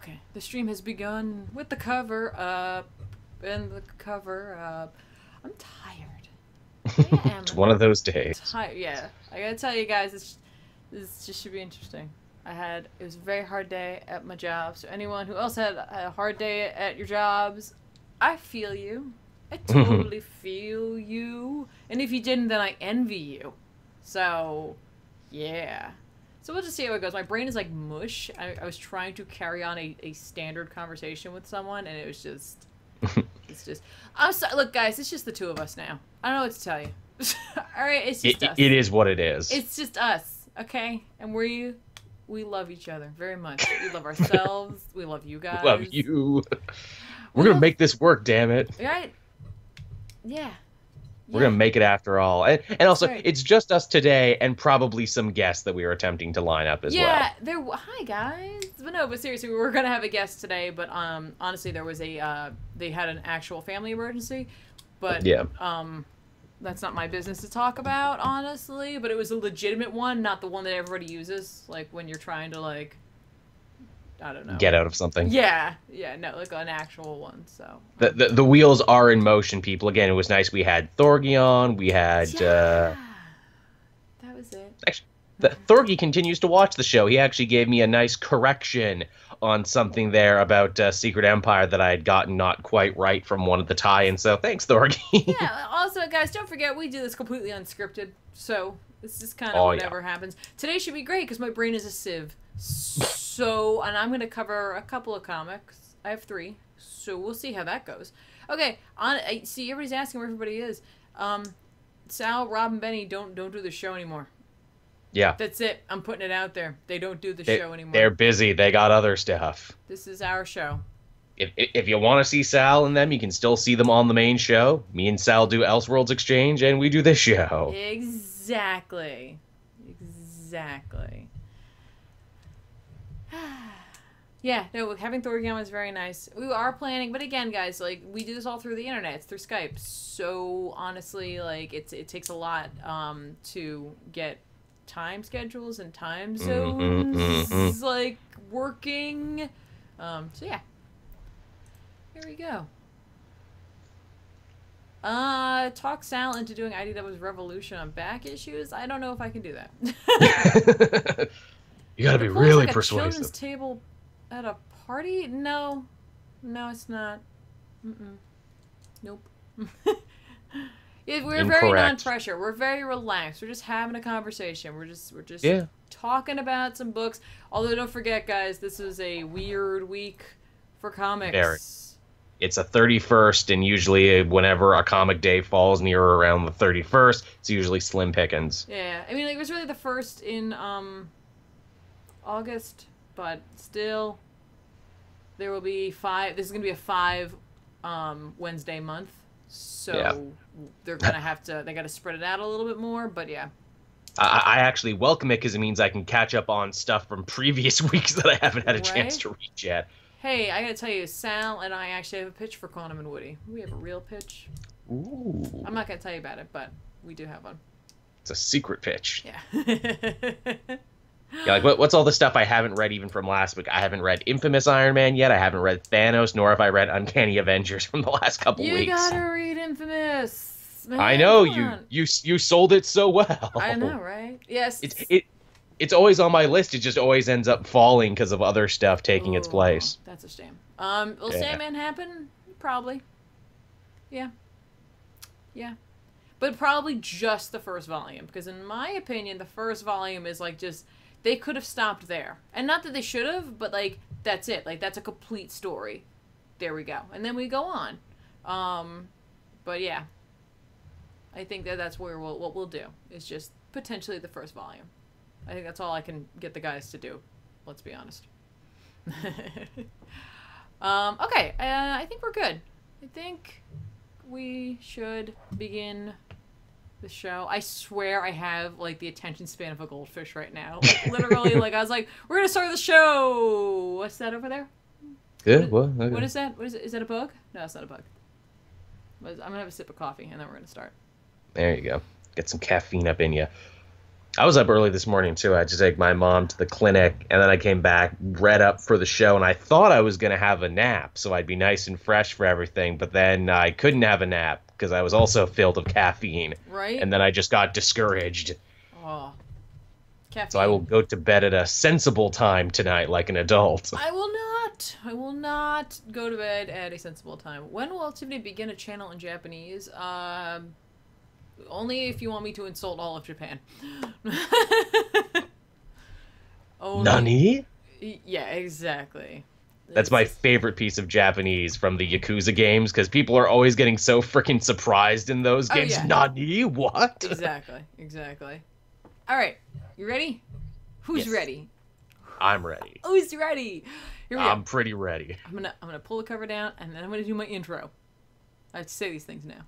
Okay, the stream has begun with the cover up. And the cover up. I'm tired. I am It's one of those days. tired. Yeah, I gotta tell you guys, this just should be interesting. It was a very hard day at my job. So anyone who else had a hard day at your jobs, I feel you. I totally feel you. And if you didn't, then I envy you. So, yeah. So we'll just see how it goes. My brain is like mush. I was trying to carry on a standard conversation with someone, and it was just... It's just... I'm sorry. Look, guys, it's just the two of us now. I don't know what to tell you. Alright, it's just us. It is what it is. It's just us, okay? And we love each other very much. We love ourselves. We love you guys. Love you. We're going to make this work, damn it. Right? Yeah. We're going to make it after all. And also, right. It's just us today and probably some guests that we are attempting to line up as well. Yeah, hi guys. But no, but seriously, we were going to have a guest today, but honestly, there was they had an actual family emergency. But yeah. That's not my business to talk about, honestly, but it was a legitimate one, not the one that everybody uses, like when you're trying to, like, I don't know. Get out of something. Yeah, no, like an actual one, so. The wheels are in motion, people. Again, it was nice. We had Thorgy on. We had... Yeah. That was it. Actually, Thorgy continues to watch the show. He actually gave me a nice correction on something there about Secret Empire that I had gotten not quite right from one of the tie-ins, so thanks, Thorgy. Yeah, also, guys, don't forget, we do this completely unscripted, so it's just kind of whatever happens. Today should be great, because my brain is a sieve. So, and I'm going to cover a couple of comics. I have 3, so we'll see how that goes. Okay, see, everybody's asking where everybody is. Sal, Rob, and Benny don't do the show anymore. Yeah. That's it. I'm putting it out there. They don't do the show anymore. They're busy. They got other stuff. This is our show. If you want to see Sal and them, you can still see them on the main show. Me and Sal do Elseworlds Exchange, and we do this show. Exactly. Yeah, no, having Thorgy on was very nice. We are planning, but again, guys, like, we do this all through the internet. It's through Skype. So, honestly, like, it takes a lot to get time schedules and time zones, like, working. So, yeah. Here we go. Talk Sal into doing IDW's Revolution on back issues? I don't know if I can do that. You gotta be really persuasive. Children's table at a party? No. No, it's not. Nope. Yeah, we're very non-pressure. We're very relaxed. We're just having a conversation. We're just talking about some books. Although don't forget, guys, this is a weird week for comics. Very. It's a 31st, and usually whenever a comic day falls near or around the 31st, it's usually slim pickings. Yeah, I mean, like, it was really the first in August, but still, there will be 5. This is gonna be a 5 Wednesday month, so they're gonna have to. They got to spread it out a little bit more, but yeah. I actually welcome it because it means I can catch up on stuff from previous weeks that I haven't had a chance to read yet. Hey, I gotta tell you, Sal and I actually have a pitch for Quantum and Woody. We have a real pitch. Ooh. I'm not gonna tell you about it, but we do have one. It's a secret pitch. Yeah. Yeah, like what's all the stuff I haven't read even from last week? I haven't read Infamous Iron Man yet. I haven't read Thanos, nor have I read Uncanny Avengers from the last couple weeks. You gotta read Infamous. Man, I know you sold it so well. I know, right? Yes. It's always on my list. It just always ends up falling because of other stuff taking its place. That's a shame. Will Sandman happen? Probably. Yeah. Yeah. But probably just the first volume, because in my opinion, the first volume is like just. They could have stopped there. And not that they should have, but, like, that's it. Like, that's a complete story. There we go. And then we go on. But, yeah. I think that's where what we'll do. Is just potentially the first volume. I think that's all I can get the guys to do. Let's be honest. Okay. I think we're good. I think we should begin... the show. I swear I have, like, the attention span of a goldfish right now. Like, literally, like, I was like, we're gonna start the show! What's that over there? Yeah, what? Okay. What is that? What is it? Is that a bug? No, it's not a bug. I'm gonna have a sip of coffee, and then we're gonna start. There you go. Get some caffeine up in you. I was up early this morning, too. I had to take my mom to the clinic, and then I came back, read up for the show, and I thought I was going to have a nap, so I'd be nice and fresh for everything, but then I couldn't have a nap because I was also filled with caffeine. Right? And then I just got discouraged. Oh. Caffeine. So I will go to bed at a sensible time tonight like an adult. I will not. I will not go to bed at a sensible time. When will Extremity begin a channel in Japanese? Only if you want me to insult all of Japan. Nani? Yeah, exactly. That's my favorite piece of Japanese from the Yakuza games, because people are always getting so freaking surprised in those games. Yeah. Nani? What? Exactly. All right, you ready? Who's ready? I'm ready. Who's ready? Here we go. I'm pretty ready. I'm gonna pull the cover down, and then I'm gonna do my intro. I have to say these things now.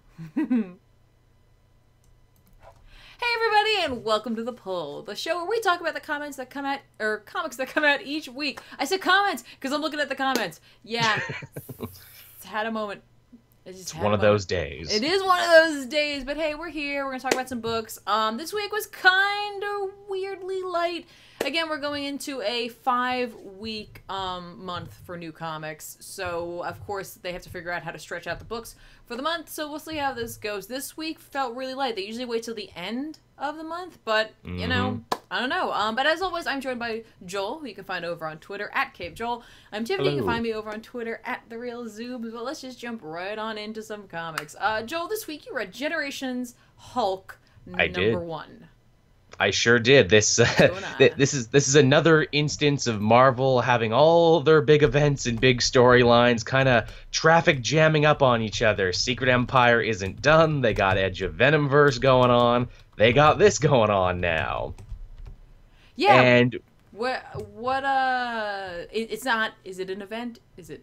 Hey everybody, and welcome to The Pull, the show where we talk about the comics that come out each week. I said comments because I'm looking at the comments. Yeah, it's had a moment. It's one of those days. It is one of those days, but hey, we're here. We're gonna talk about some books. This week was kind of weirdly light. Again, we're going into a 5-week month for new comics, so of course they have to figure out how to stretch out the books for the month, so we'll see how this goes. This week felt really light. They usually wait till the end of the month, but, you know, I don't know. But as always, I'm joined by Joel, who you can find over on Twitter, @CaveJoel. I'm Tiffany. You can find me over on Twitter, @TheRealZoobs, but let's just jump right on into some comics. Joel, this week you read Generations Hulk number 1. I sure did. This is another instance of Marvel having all their big events and big storylines kind of traffic jamming up on each other. Secret Empire isn't done. They got Edge of Venomverse going on. They got this going on now. Yeah. And it's not. Is it an event? Is it?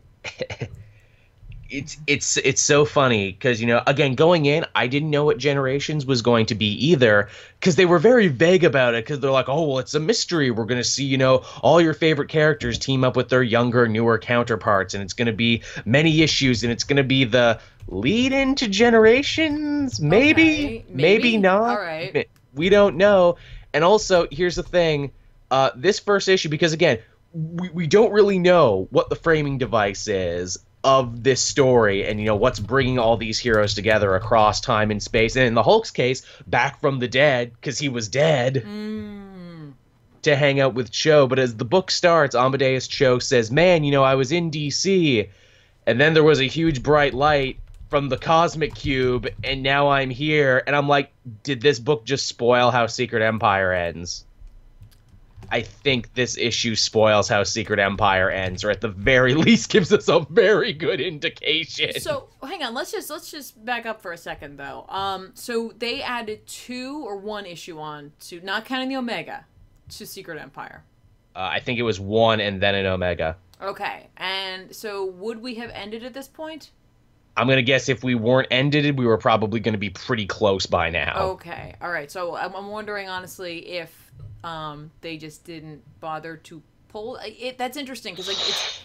It's so funny because, you know, again, going in, I didn't know what Generations was going to be either, because they were very vague about it, because they're like, oh, well, it's a mystery. We're going to see, you know, all your favorite characters team up with their younger, newer counterparts, and it's going to be many issues, and it's going to be the lead into Generations? Maybe? Maybe not. All right. We don't know. And also, here's the thing. This first issue, because, again, we don't really know what the framing device is of this story, and you know what's bringing all these heroes together across time and space, and in the Hulk's case, back from the dead, because he was dead, to hang out with Cho. But as the book starts, Amadeus Cho says, man, you know, I was in DC, and then there was a huge bright light from the cosmic cube, and now I'm here. And I'm like, did this book just spoil how Secret Empire ends? I think this issue spoils how Secret Empire ends, or at the very least gives us a very good indication. So, hang on, let's just back up for a second, though. So they added 2 or 1 issue on to, not counting the Omega, to Secret Empire. I think it was 1 and then an Omega. Okay, and so would we have ended at this point? I'm going to guess if we weren't ended, we were probably going to be pretty close by now. Okay, all right. So I'm wondering, honestly, if they just didn't bother to pull it. That's interesting, because like it's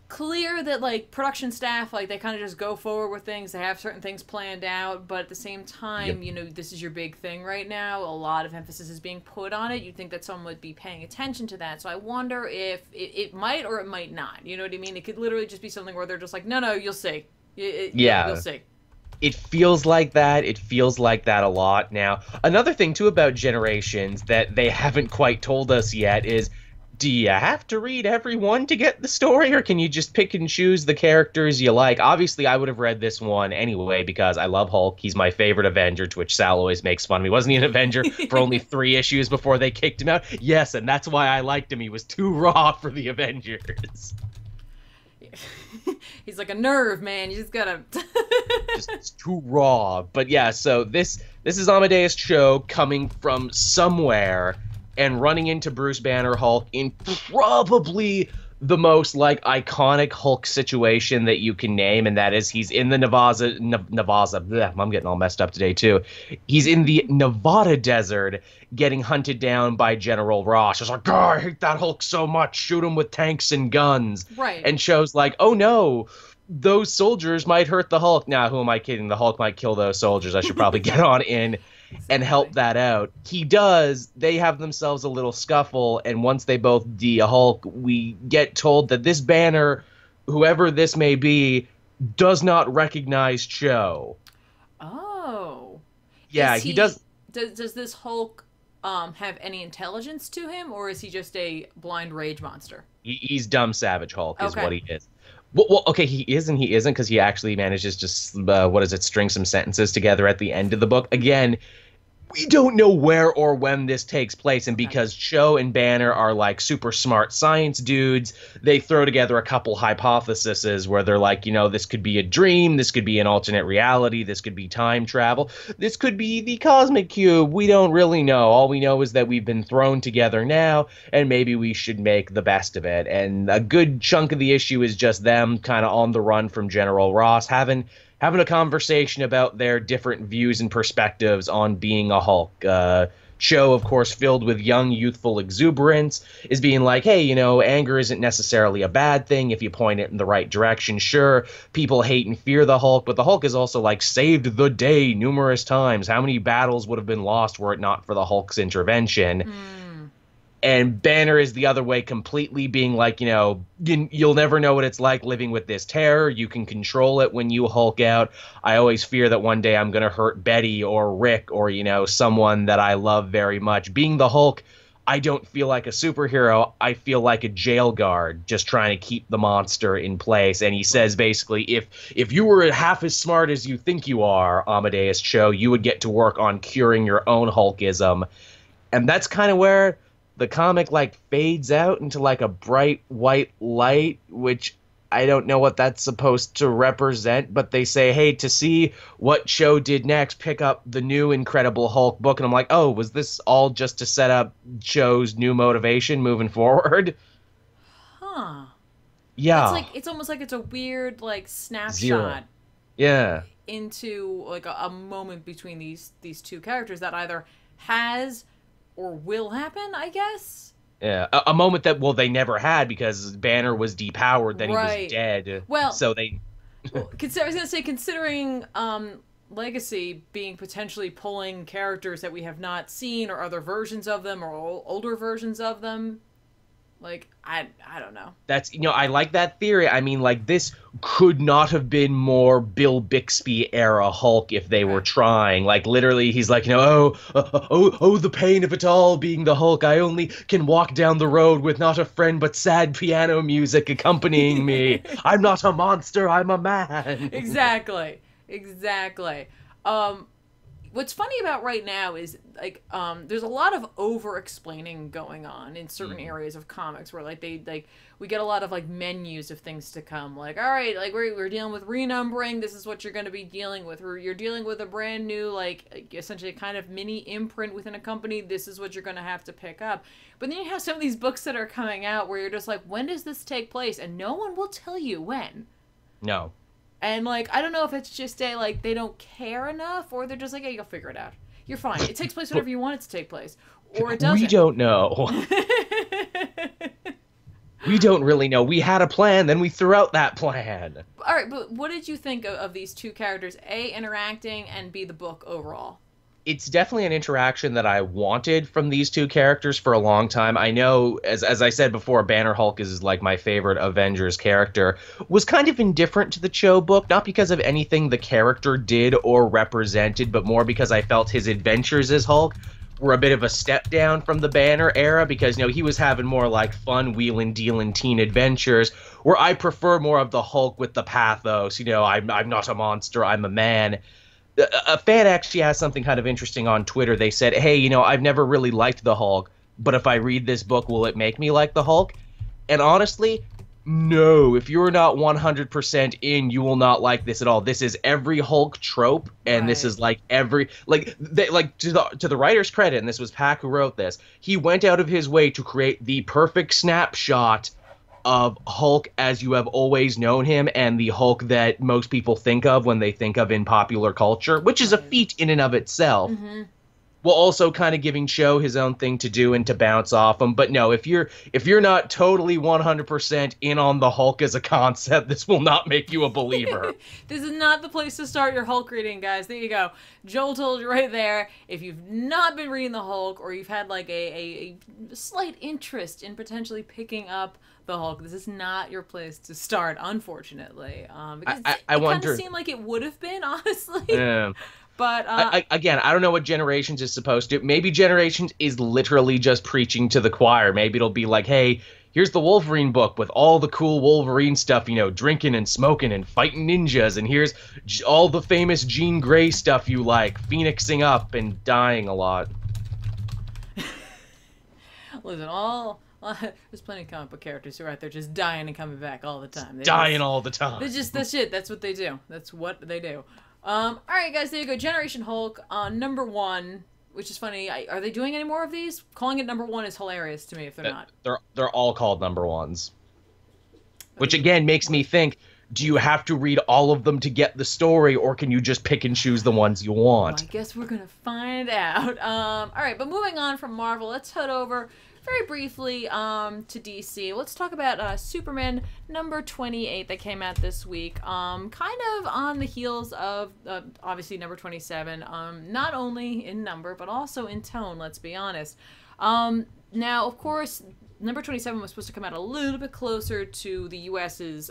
clear that like production staff, like they kind of just go forward with things. They have certain things planned out, but at the same time, you know, this is your big thing right now. A lot of emphasis is being put on it. You'd think that someone would be paying attention to that. So I wonder if it might or it might not. You know what I mean? It could literally just be something where they're just like, no, you'll see. You'll see. It feels like that. It feels like that a lot now. Another thing, too, about Generations that they haven't quite told us yet is, do you have to read every one to get the story, or can you just pick and choose the characters you like? Obviously, I would have read this one anyway because I love Hulk. He's my favorite Avenger, to which Sal always makes fun of me. Wasn't he an Avenger for only 3 issues before they kicked him out? Yes, and that's why I liked him. He was too raw for the Avengers. He's like a nerve, man. You just gotta... It's too raw. But yeah, so this is Amadeus Cho coming from somewhere and running into Bruce Banner Hulk in probably the most like iconic Hulk situation that you can name, and that is he's in the Nevada. I'm getting all messed up today too. He's in the Nevada desert getting hunted down by General Ross. It's like, God, I hate that Hulk so much. Shoot him with tanks and guns. Right. And Cho's like, oh no, those soldiers might hurt the Hulk. Now, who am I kidding? The Hulk might kill those soldiers. I should probably get on in. and help that out. He does. They have themselves a little scuffle, and once they both de-Hulk, we get told that this Banner, whoever this may be, does not recognize Cho. Oh. Yeah, he does. Does this Hulk have any intelligence to him, or is he just a blind rage monster? He's dumb savage Hulk is what he is. Well, okay, he is and he isn't, because he actually manages to, string some sentences together at the end of the book. Again, we don't know where or when this takes place, and because Cho and Banner are like super smart science dudes, they throw together a couple hypotheses where they're like, this could be a dream, this could be an alternate reality, this could be time travel, this could be the cosmic cube. We don't really know. All we know is that we've been thrown together now, and maybe we should make the best of it. And a good chunk of the issue is just them kind of on the run from General Ross, having a conversation about their different views and perspectives on being a Hulk. Cho, of course, filled with young, youthful exuberance, is being like, hey, anger isn't necessarily a bad thing if you point it in the right direction. Sure, people hate and fear the Hulk, but the Hulk has also, saved the day numerous times. How many battles would have been lost were it not for the Hulk's intervention? And Banner is the other way completely, being like, you'll never know what it's like living with this terror. You can control it when you Hulk out. I always fear that one day I'm going to hurt Betty or Rick or, someone that I love very much. Being the Hulk, I don't feel like a superhero. I feel like a jail guard just trying to keep the monster in place. And he says, basically, if you were half as smart as you think you are, Amadeus Cho, you would get to work on curing your own Hulkism. And that's kind of where the comic fades out into a bright white light, which I don't know what that's supposed to represent, but they say, hey, to see what Cho did next, pick up the new Incredible Hulk book. And I'm like, oh, was this all just to set up Cho's new motivation moving forward? Huh. Yeah. It's almost like it's a weird snapshot. Zero. Yeah. Into a moment between these two characters that either has or will happen, I guess. Yeah, a moment that, they never had because Banner was depowered, then he was dead. Well, so they... I was going to say, considering Legacy being potentially pulling characters that we have not seen or other versions of them or older versions of them, I don't know. That's, I like that theory. I mean, this could not have been more Bill Bixby era Hulk if they were trying. Literally, he's like, the pain of it all being the Hulk. I only can walk down the road with not a friend but sad piano music accompanying me. I'm not a monster, I'm a man. Exactly. What's funny about right now is there's a lot of over-explaining going on in certain areas of comics where we get a lot of menus of things to come. All right, we're dealing with renumbering. This is what you're going to be dealing with. Or you're dealing with a brand new essentially a kind of mini imprint within a company. This is what you're going to have to pick up. But then you have some of these books that are coming out where you're just like, when does this take place? And no one will tell you when. No. And, I don't know if it's just they don't care enough, or they're just like, hey, you'll figure it out. You're fine. It takes place whenever you want it to take place. Or it doesn't. We don't know. We don't really know. We had a plan, then we threw out that plan. All right, but what did you think of these two characters, A, interacting, and B, the book overall? It's definitely an interaction that I wanted from these two characters for a long time. I know, as I said before, Banner Hulk is my favorite Avengers character. Was kind of indifferent to the Cho book, not because of anything the character did or represented, but more because I felt his adventures as Hulk were a bit of a step down from the Banner era, because he was having more fun wheeling dealing teen adventures, where I prefer more of the Hulk with the pathos. I'm not a monster, I'm a man. A fan actually has something kind of interesting on Twitter. They said, hey, I've never really liked the Hulk, but if I read this book, will it make me like the Hulk? And honestly, no. If you're not 100% in, you will not like this at all. This is every Hulk trope, and this is every... to the writer's credit, and this was Pack who wrote this, he went out of his way to create the perfect snapshot of Hulk as you have always known him, and the Hulk that most people think of when they think of in popular culture, which is a feat in and of itself. Mm-hmm. while also kind of giving Cho his own thing to do and to bounce off him. But no, if you're not totally 100% in on the Hulk as a concept, this will not make you a believer. This is not the place to start your Hulk reading, guys. There you go. Joel told you right there. If you've not been reading the Hulk, or you've had like a slight interest in potentially picking up the Hulk, this is not your place to start, unfortunately. Because I it kind wonder. of seemed like it would have been, honestly. Yeah. But Again, I don't know what Generations is supposed to. Maybe Generations is literally just preaching to the choir. Maybe it'll be like, hey, here's the Wolverine book with all the cool Wolverine stuff, drinking and smoking and fighting ninjas, and here's all the famous Jean Grey stuff you like, phoenixing up and dying a lot. listen, there's plenty of comic book characters who are out there just dying and coming back all the time. Dying all the time. That's it. That's what they do. That's what they do. Alright guys, there you go. Generation Hulk, number 1, which is funny. Are they doing any more of these? Calling it number 1 is hilarious to me if they're not. They're all called number 1s. Which again makes me think, do you have to read all of them to get the story, or can you just pick and choose the ones you want? Well, I guess we're gonna find out. Alright, but moving on from Marvel, let's head over very briefly to DC. Let's talk about Superman number 28 that came out this week. Kind of on the heels of obviously number 27. Not only in number but also in tone. Let's be honest. Now, of course, number 27 was supposed to come out a little bit closer to the U.S.'s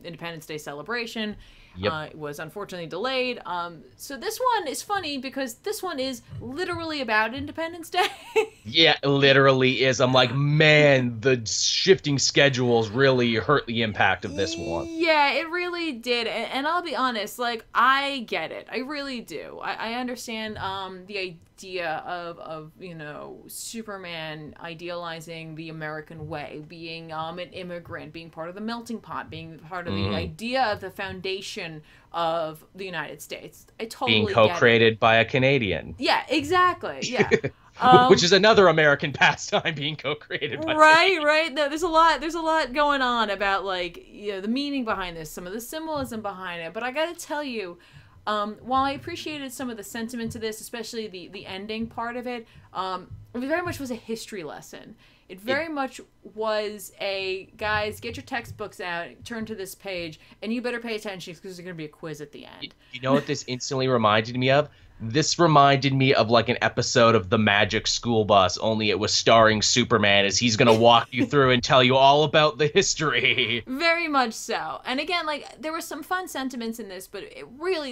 Independence Day celebration. Yep. It was unfortunately delayed. So this one is funny because this one is literally about Independence Day. Yeah, it literally is. I'm like, man, the shifting schedules really hurt the impact of this one. Yeah, it really did. And I'll be honest, like, I get it. I really do. I understand the idea of Superman idealizing the American way, being an immigrant, being part of the melting pot, being part of the idea of the foundation of the United States. I totally being co-created by a Canadian. Yeah, exactly. Yeah. Which is another American pastime, being co-created by right. There's a lot going on about, like, the meaning behind this, some of the symbolism behind it. But I gotta tell you, while I appreciated some of the sentiment to this, especially the ending part of it, it very much was a history lesson. It very much was guys, get your textbooks out, turn to this page, and you better pay attention because there's going to be a quiz at the end. You know what this instantly reminded me of? This reminded me of like an episode of The Magic School Bus, only it was starring Superman, as he's going to walk you through and tell you all about the history. Very much so. And again, like, there were some fun sentiments in this, but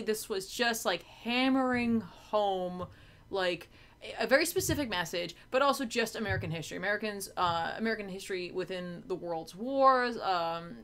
this was just like hammering home, like, a very specific message, but also just American history. American history within the world's wars,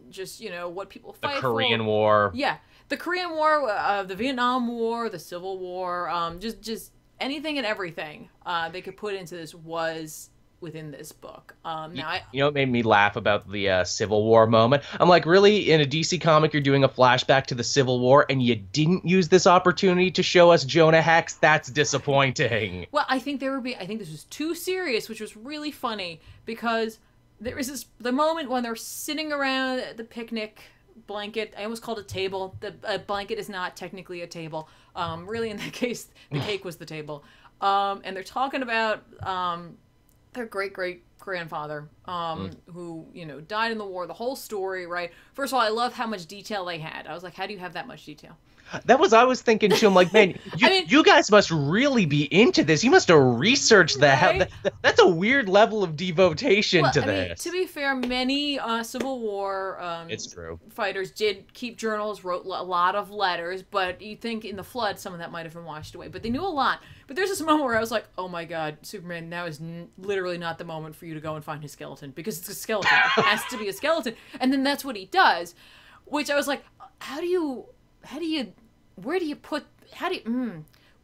just, what people fight for. The Korean War. Yeah. The Korean War, the Vietnam War, the Civil War, just anything and everything they could put into this was within this book. What made me laugh about the Civil War moment? I'm like, really, in a DC comic, you're doing a flashback to the Civil War, and you didn't use this opportunity to show us Jonah Hex? That's disappointing. Well, I think this was too serious, which was really funny, because there is the moment when they're sitting around the picnic blanket. I almost called it table. The blanket is not technically a table. Really, in that case, the cake was the table. And they're talking about their great-great-grandfather, who, died in the war, the whole story, right? First of all, I love how much detail they had. I was like, how do you have that much detail? I was thinking too. I'm like, man, you guys must really be into this. You must have researched that. Right? That's a weird level of devotion to this. To be fair, many Civil War it's true. Fighters did keep journals, wrote a lot of letters, but you think in the flood some of that might have been washed away. But they knew a lot. But there's this moment where I was like, oh my god, Superman, now is literally not the moment for you to go and find his skeleton, because it's a skeleton. It has to be a skeleton. And then that's what he does, which I was like,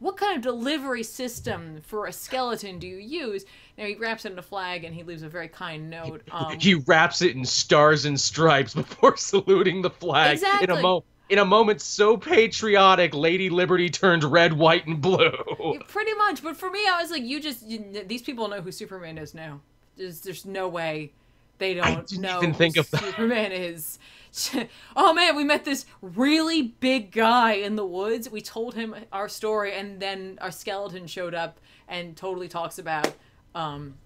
what kind of delivery system for a skeleton do you use? Now, he wraps it in a flag, and he leaves a very kind note. He wraps it in stars and stripes before saluting the flag. Exactly. In a moment so patriotic, Lady Liberty turned red, white, and blue. Pretty much. But for me, I was like, these people know who Superman is now. There's no way they don't know even think who of that. Superman is. oh man, we met this really big guy in the woods. We told him our story, and then our skeleton showed up and totally talks about,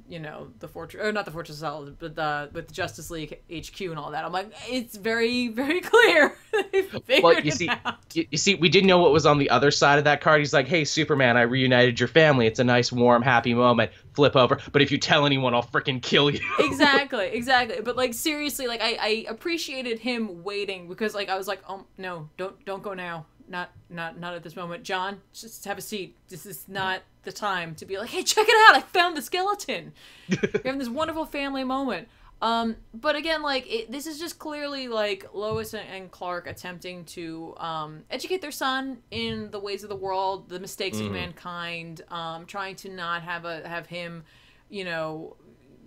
you know, the fortress, or not the Fortress of Solitude, but with the Justice League HQ and all that. I'm like, it's very, very clear. Well, you see, we didn't know what was on the other side of that card. He's like, hey, Superman, I reunited your family. It's a nice, warm, happy moment. Flip over. But if you tell anyone, I'll freaking kill you. Exactly. But like, seriously, like, I appreciated him waiting, because like, I was like, oh no, don't go now. Not at this moment. John, just have a seat. This is not the time to be like, hey, check it out, I found the skeleton. You're having this wonderful family moment. But again, like, this is just clearly like Lois and Clark attempting to educate their son in the ways of the world, the mistakes of mankind, trying to not have him, you know,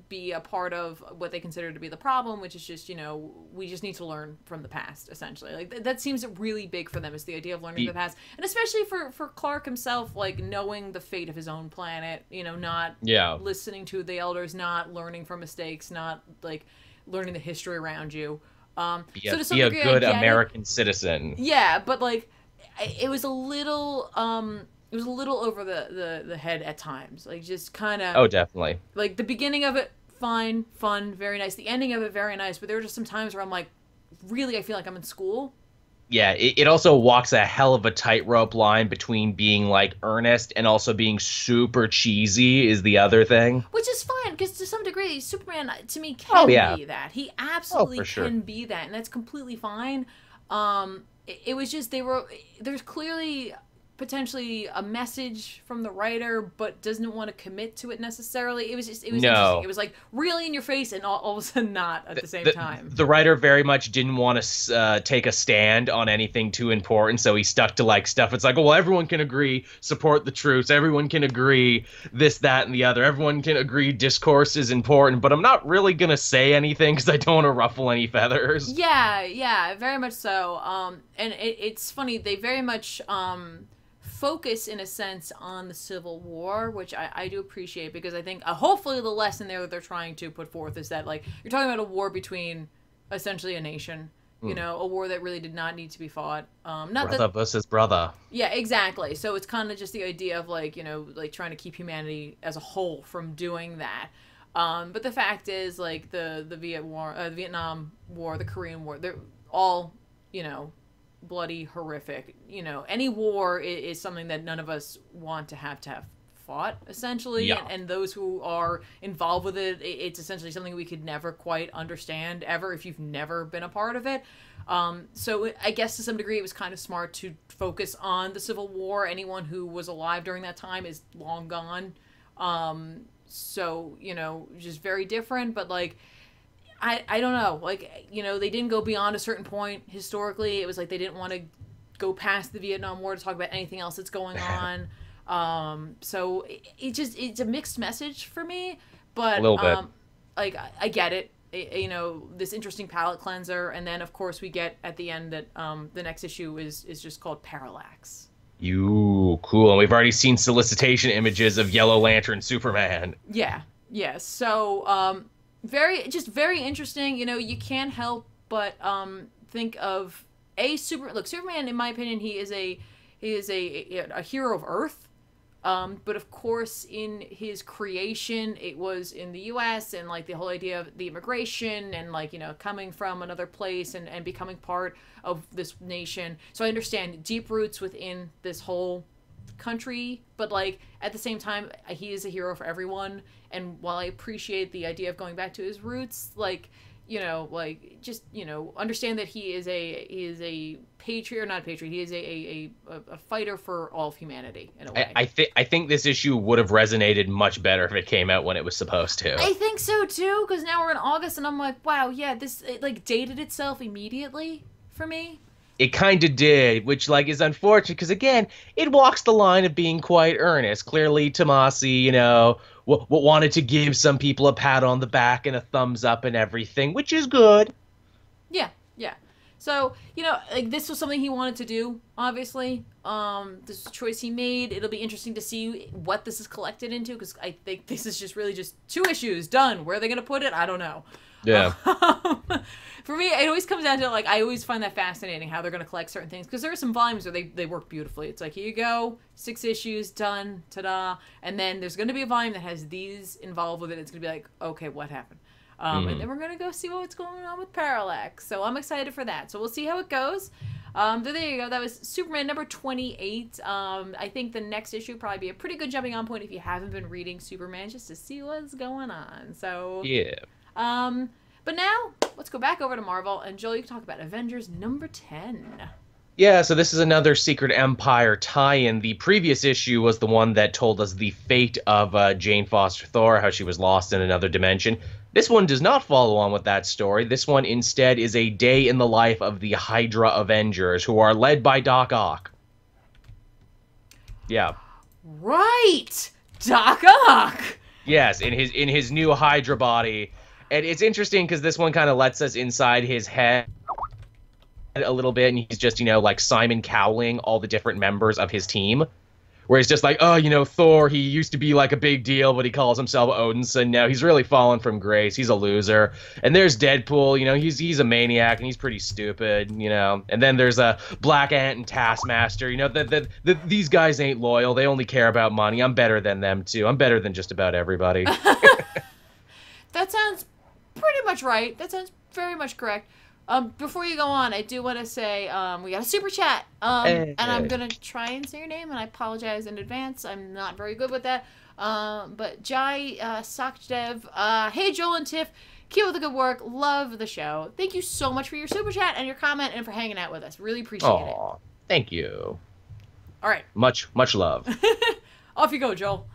be a part of what they consider to be the problem, which is just, you know, we just need to learn from the past, essentially. Like, that seems really big for them, is the idea of learning from the past. And especially for Clark himself, like, knowing the fate of his own planet, you know, not listening to the elders, not learning from mistakes, not, like, learning the history around you. So to some degree, a good American citizen. Yeah, but, like, it was a little over the head at times. Like, just kind of... Oh, definitely. Like, the beginning of it, fine, fun, very nice. The ending of it, very nice. But there were just some times where I'm like, really, I feel like I'm in school. Yeah, it also walks a hell of a tightrope line between being, like, earnest and also being super cheesy is the other thing. Which is fine, because to some degree, Superman, to me, can be that. He absolutely can be that, and that's completely fine. It was just, there's clearly... potentially a message from the writer, but doesn't want to commit to it necessarily. It was interesting. It was like really in your face, and all of a sudden not at the same time. The writer very much didn't want to take a stand on anything too important, so he stuck to like stuff. It's like, well, everyone can agree, support the troops. Everyone can agree this, that, and the other. Everyone can agree discourse is important, but I'm not really gonna say anything because I don't want to ruffle any feathers. Yeah, very much so. And it's funny, they very much focus in a sense on the Civil War, which I do appreciate, because I think hopefully the lesson there that they're trying to put forth is that, like, you're talking about a war between essentially a nation, you know, a war that really did not need to be fought. Brother versus brother. Yeah, exactly. So it's kind of just the idea of, like, you know, like trying to keep humanity as a whole from doing that. But the fact is, like, the Vietnam War, the Korean War, they're all, you know, bloody, horrific. You know, any war is something that none of us want to have fought, essentially. Yeah. And those who are involved with it, it's essentially something we could never quite understand ever if you've never been a part of it. So I guess to some degree it was kind of smart to focus on the Civil War. Anyone who was alive during that time is long gone. So, you know, just very different, but like, I don't know, like, you know, they didn't go beyond a certain point historically. It was like they didn't want to go past the Vietnam War to talk about anything else that's going on. So it's a mixed message for me, but a little bit. Like, I get it. You know, this interesting palate cleanser, and then of course we get at the end that the next issue is just called Parallax. Cool. And we've already seen solicitation images of Yellow Lantern Superman. Yeah. So very interesting. You know, you can't help but think of Superman, in my opinion, he is a hero of Earth. But of course, in his creation, it was in the U.S. and like the whole idea of the immigration and, like, you know, coming from another place and becoming part of this nation. So I understand deep roots within this whole country, but like at the same time, he is a hero for everyone. And while I appreciate the idea of going back to his roots, like, you know, like, just, you know, understand that he is a patriot, or not a patriot. He is a fighter for all of humanity in a way. I think this issue would have resonated much better if it came out when it was supposed to. I think so too, because now we're in August, and I'm like, wow, yeah, it like dated itself immediately for me. It kind of did, which, like, is unfortunate because, again, it walks the line of being quite earnest. Clearly, Tomasi, you know, wanted to give some people a pat on the back and a thumbs up and everything, which is good. Yeah. So, you know, like this was something he wanted to do, obviously. This was a choice he made. It'll be interesting to see what this is collected into, because I think this is just really just 2 issues, done. Where are they going to put it? I don't know. Yeah. For me, it always comes down to, like, I always find that fascinating how they're going to collect certain things, because there are some volumes where they work beautifully. It's like, here you go, 6 issues, done, ta-da. And then there's going to be a volume that has these involved with it. It's going to be like, okay, what happened? And then we're going to go see what's going on with Parallax. So I'm excited for that. So we'll see how it goes. There you go. That was Superman number 28. I think the next issue will probably be a pretty good jumping on point if you haven't been reading Superman, just to see what's going on. So Yeah. But now, let's go back over to Marvel, and Joel, you can talk about Avengers number 10. Yeah, so this is another Secret Empire tie-in. The previous issue was the one that told us the fate of Jane Foster Thor, how she was lost in another dimension. This one does not follow on with that story. This one instead is a day in the life of the Hydra Avengers, who are led by Doc Ock. Yeah. Right! Doc Ock! Yes, in his new Hydra body. And it's interesting because this one kind of lets us inside his head a little bit, and he's just, you know, like Simon Cowling all the different members of his team. Where he's just like, oh, you know, Thor, he used to be like a big deal, but he calls himself Odinson now. He's really fallen from grace. He's a loser. And there's Deadpool, you know, he's a maniac and he's pretty stupid, you know. And then there's a Black Ant and Taskmaster. You know, these guys ain't loyal. They only care about money. I'm better than them, too. I'm better than just about everybody. That sounds pretty much right. That sounds very much correct. Before you go on, I do want to say we got a super chat, and I'm gonna try and say your name, and I apologize in advance. I'm not very good with that. But Jai Sakdev, hey Joel and Tiff, keep up the good work. Love the show. Thank you so much for your super chat and your comment, and for hanging out with us. Really appreciate it. Thank you. All right. Much love. Off you go, Joel.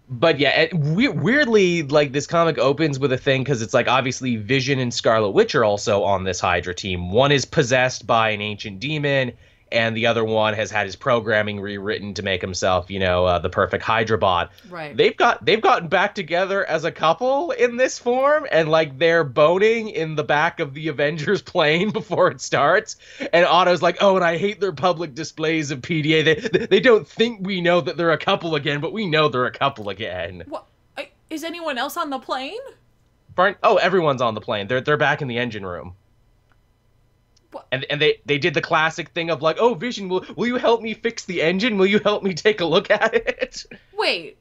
But yeah, weirdly, like, this comic opens with a thing, because it's like, obviously Vision and Scarlet Witch are also on this Hydra team. One is possessed by an ancient demon, and the other one has had his programming rewritten to make himself, you know, the perfect Hydra bot. Right. They've gotten back together as a couple in this form, and like they're boning in the back of the Avengers plane before it starts. And Otto's like, oh, and I hate their public displays of PDA. They don't think we know that they're a couple again, but we know they're a couple again. What? Is anyone else on the plane? Oh, everyone's on the plane. They're back in the engine room. And they did the classic thing of like, oh, Vision, will you help me fix the engine? Will you help me take a look at it? Wait.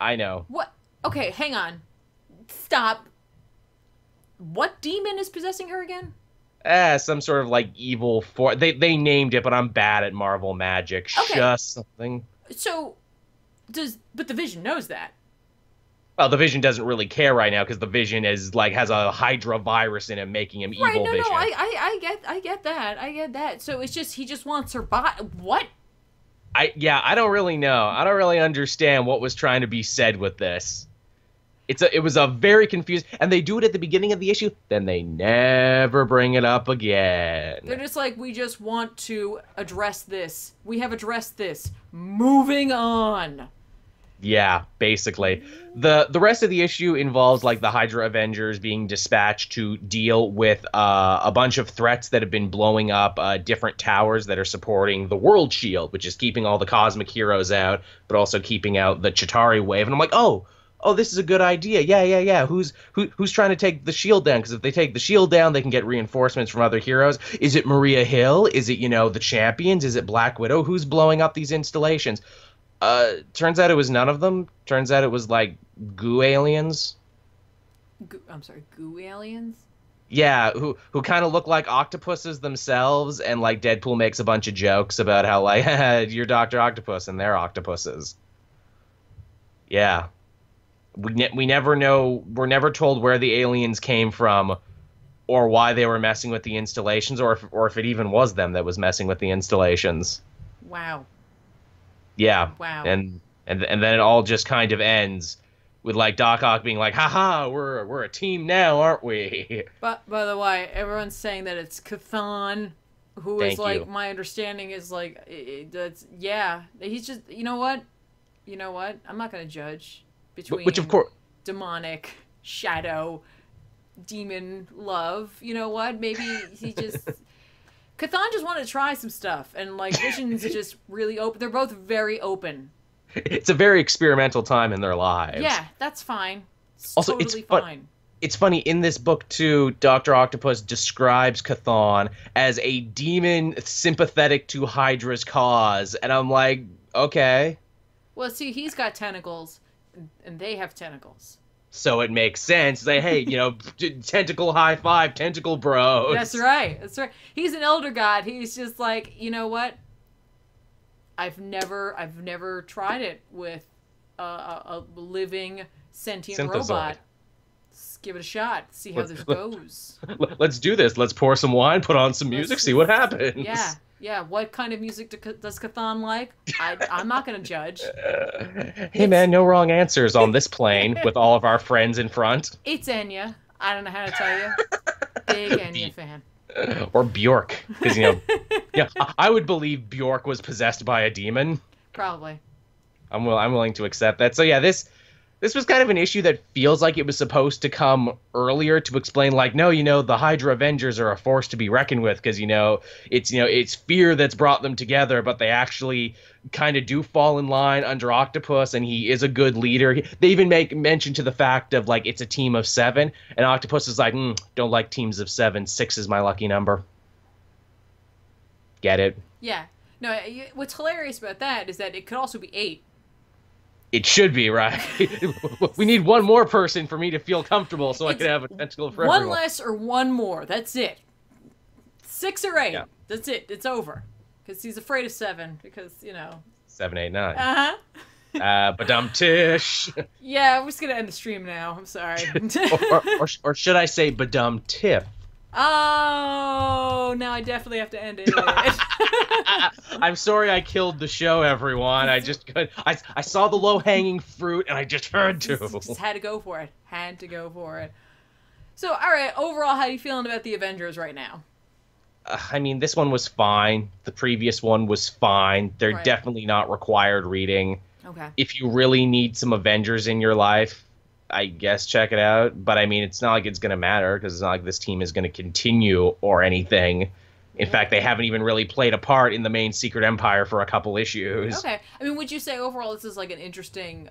I know. What? Okay, hang on. Stop. What demon is possessing her again? Some sort of like evil force. They named it, but I'm bad at Marvel magic. Okay. Just something. So, but the Vision knows that. Well, the Vision doesn't really care right now because the Vision is like has a Hydra virus in him, making him evil. Vision. No, I get that. So it's just he just wants her body. What? I don't really know. I don't really understand what was trying to be said with this. It was a very confused, and they do it at the beginning of the issue, then they never bring it up again. They're just like, we just want to address this. We have addressed this. Moving on. Yeah, basically. The rest of the issue involves like the Hydra Avengers being dispatched to deal with a bunch of threats that have been blowing up different towers that are supporting the World Shield, which is keeping all the cosmic heroes out, but also keeping out the Chitauri wave. And I'm like, oh, this is a good idea. Yeah. Who's trying to take the shield down? Because if they take the shield down, they can get reinforcements from other heroes. Is it Maria Hill? Is it, the Champions? Is it Black Widow? Who's blowing up these installations? Turns out it was none of them. Turns out it was like goo aliens. Goo aliens? Yeah, who kind of look like octopuses themselves, and like Deadpool makes a bunch of jokes about how like you're Dr. Octopus and they're octopuses. Yeah. We never know. We're never told where the aliens came from, or why they were messing with the installations, or if it even was them that was messing with the installations. Wow. Yeah. Wow. And then it all just kind of ends with like Doc Ock being like, "Haha, we're a team now, aren't we?" But by the way, everyone's saying that it's Cathan, who is like, my understanding is like that's he's just you know what, I'm not gonna judge between which of course demonic shadow demon love. You know what? Maybe he just... Chthon just wanted to try some stuff, and, like, Vision's just really open. They're both very open. It's a very experimental time in their lives. Yeah, that's fine. It's also, totally fine. It's funny, in this book, too, Dr. Octopus describes Chthon as a demon sympathetic to Hydra's cause, and I'm like, okay. Well, see, he's got tentacles, and they have tentacles. So it makes sense. Say, hey, you know, tentacle high five, tentacle bros. That's right. That's right. He's an elder god. He's just like, you know what? I've never tried it with a living sentient robot. Let's give it a shot. See how this goes. Let's do this. Let's pour some wine, put on some music, see what happens. Yeah. What kind of music does Chthon like? I'm not gonna judge. Hey man, no wrong answers on this plane with all of our friends in front. It's Enya. I don't know how to tell you. Big Enya fan. Or Bjork, because yeah, I would believe Bjork was possessed by a demon. Probably. I'm willing to accept that. So yeah, this was kind of an issue that feels like it was supposed to come earlier to explain, like, no, the Hydra Avengers are a force to be reckoned with, because it's fear that's brought them together, but they actually kind of do fall in line under Octopus, and he is a good leader. They even make mention to the fact of, like, it's a team of 7, and Octopus is like, don't like teams of 7. 6 is my lucky number. Get it? Yeah. No, what's hilarious about that is that it could also be 8. It should be, right? We need one more person for me to feel comfortable so I can have a tentacle for everyone. One less or one more. That's it. 6 or 8. Yeah. That's it. It's over. Because he's afraid of 7. Because, 7, 8, 9. Uh-huh. Badum-tish. Yeah, we're just going to end the stream now. I'm sorry. or should I say badum-tiff? Oh, now I definitely have to end it. I'm sorry I killed the show, everyone. I saw the low-hanging fruit, and I just had to. Just had to go for it. Had to go for it. So, all right, overall, how are you feeling about the Avengers right now? I mean, this one was fine. The previous one was fine. They're definitely not required reading. Okay. If you really need some Avengers in your life, I guess check it out. But I mean, it's not like it's going to matter, because it's not like this team is going to continue or anything. In fact, they haven't even really played a part in the main Secret Empire for a couple issues. Okay. I mean, would you say overall this is like an interesting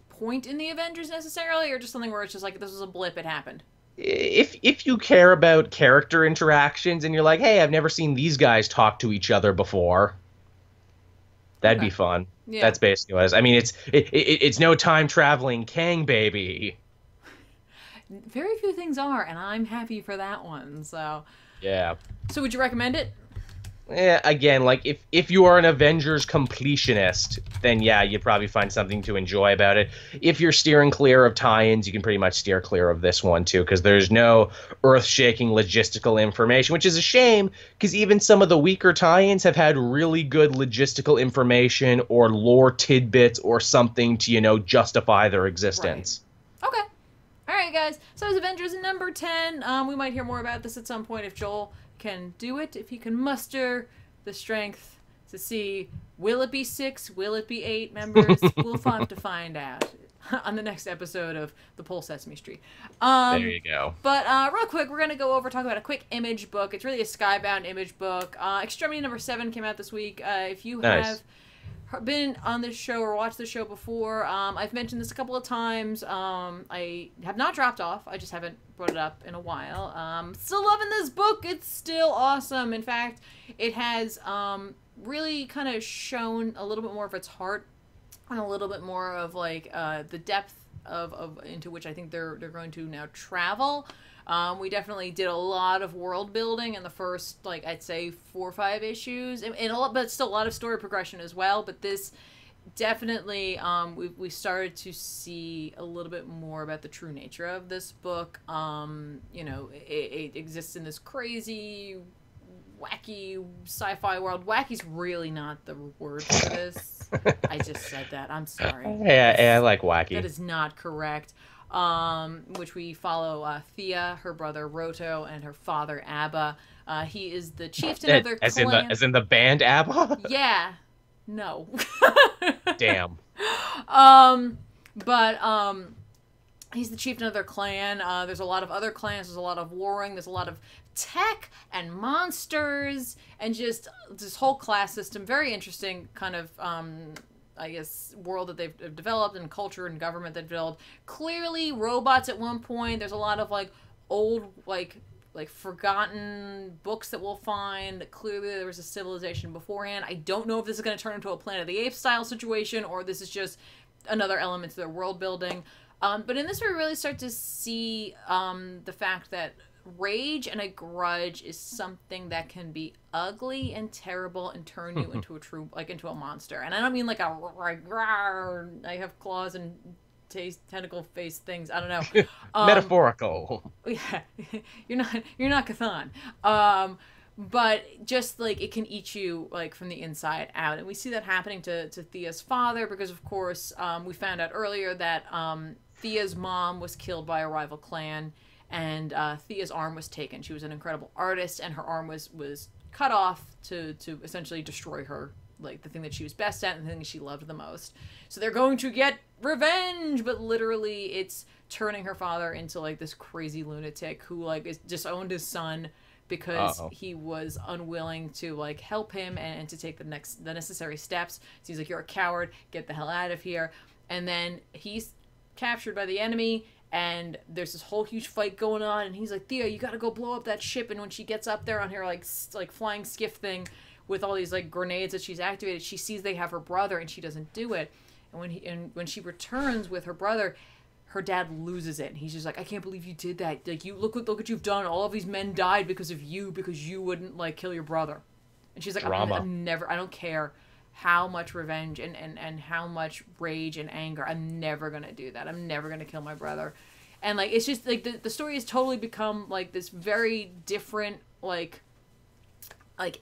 point in the Avengers necessarily, or just something where it's just like, this was a blip, it happened? If you care about character interactions and you're like, hey, I've never seen these guys talk to each other before, that'd be fun. Yeah. That's basically what it is. I mean, it's no time traveling Kang baby. Very few things are, and I'm happy for that one. So yeah. So would you recommend it? Yeah, again, like, if you are an Avengers completionist, then yeah, you'd probably find something to enjoy about it. If you're steering clear of tie-ins, you can pretty much steer clear of this one too, because there's no earth-shaking logistical information, which is a shame, because even some of the weaker tie-ins have had really good logistical information or lore tidbits or something to, justify their existence. Right. Okay. All right, guys. So it's Avengers number 10. We might hear more about this at some point if Joel can do it, if he can muster the strength to see, will it be 6, will it be 8 members? We'll have to find out on the next episode of The Pole Sesame Street. There you go. But real quick, we're going to go over, talk about a quick image book. It's really a Skybound image book. Extremity number 7 came out this week. If you have been on this show or watched the show before, I've mentioned this a couple of times. I have not dropped off. I just haven't brought it up in a while. Still loving this book. It's still awesome. In fact, it has really kind of shown a little bit more of its heart and a little bit more of like the depth of into which I think they're going to now travel. We definitely did a lot of world building in the first, like, I'd say 4 or 5 issues, and a lot, but still a lot of story progression as well. But this definitely, we started to see a little bit more about the true nature of this book. It exists in this crazy, wacky sci-fi world. Wacky's really not the word for this. I just said that. I'm sorry. Yeah, I like wacky. That is not correct. Which we follow Thea, her brother Roto, and her father Abba. He is the chieftain of their clan. As in the band ABBA? Yeah. No. Damn. He's the chieftain of their clan. There's a lot of other clans. There's a lot of warring. There's a lot of tech and monsters and just this whole class system. Very interesting kind of, I guess, world that they've developed, and culture and government they've developed. Clearly, robots at one point. There's a lot of like old like forgotten books that we'll find. Clearly, there was a civilization beforehand. I don't know if this is going to turn into a Planet of the Apes style situation, or this is just another element to their world building. But in this, we really start to see the fact that rage and a grudge is something that can be ugly and terrible and turn you into a true, like, into a monster. And I don't mean like a I have claws and tentacle face things. I don't know. Metaphorical. Yeah, you're not Cathan. But just like it can eat you like from the inside out, and we see that happening to Thea's father because, of course, we found out earlier that Thea's mom was killed by a rival clan, and Thea's arm was taken. She was an incredible artist, and her arm was cut off to essentially destroy her, like the thing that she was best at and the thing she loved the most. So they're going to get revenge, but literally it's turning her father into like this crazy lunatic who like is disowned his son because he was unwilling to like help him and to take the necessary steps. So he's like, you're a coward, get the hell out of here. And then he's captured by the enemy, and there's this whole huge fight going on, and he's like, Thea, you gotta go blow up that ship. And when she gets up there on her like flying skiff thing with all these like grenades that she's activated, she sees they have her brother, and she doesn't do it. And when she returns with her brother, her dad loses it. He's just like, I can't believe you did that. Like, you look what you've done. All of these men died because of you, because you wouldn't like kill your brother. And she's like, I'm never, I don't care how much revenge and how much rage and anger, I'm never gonna do that. I'm never gonna kill my brother. And like, it's just like the story has totally become like this very different, like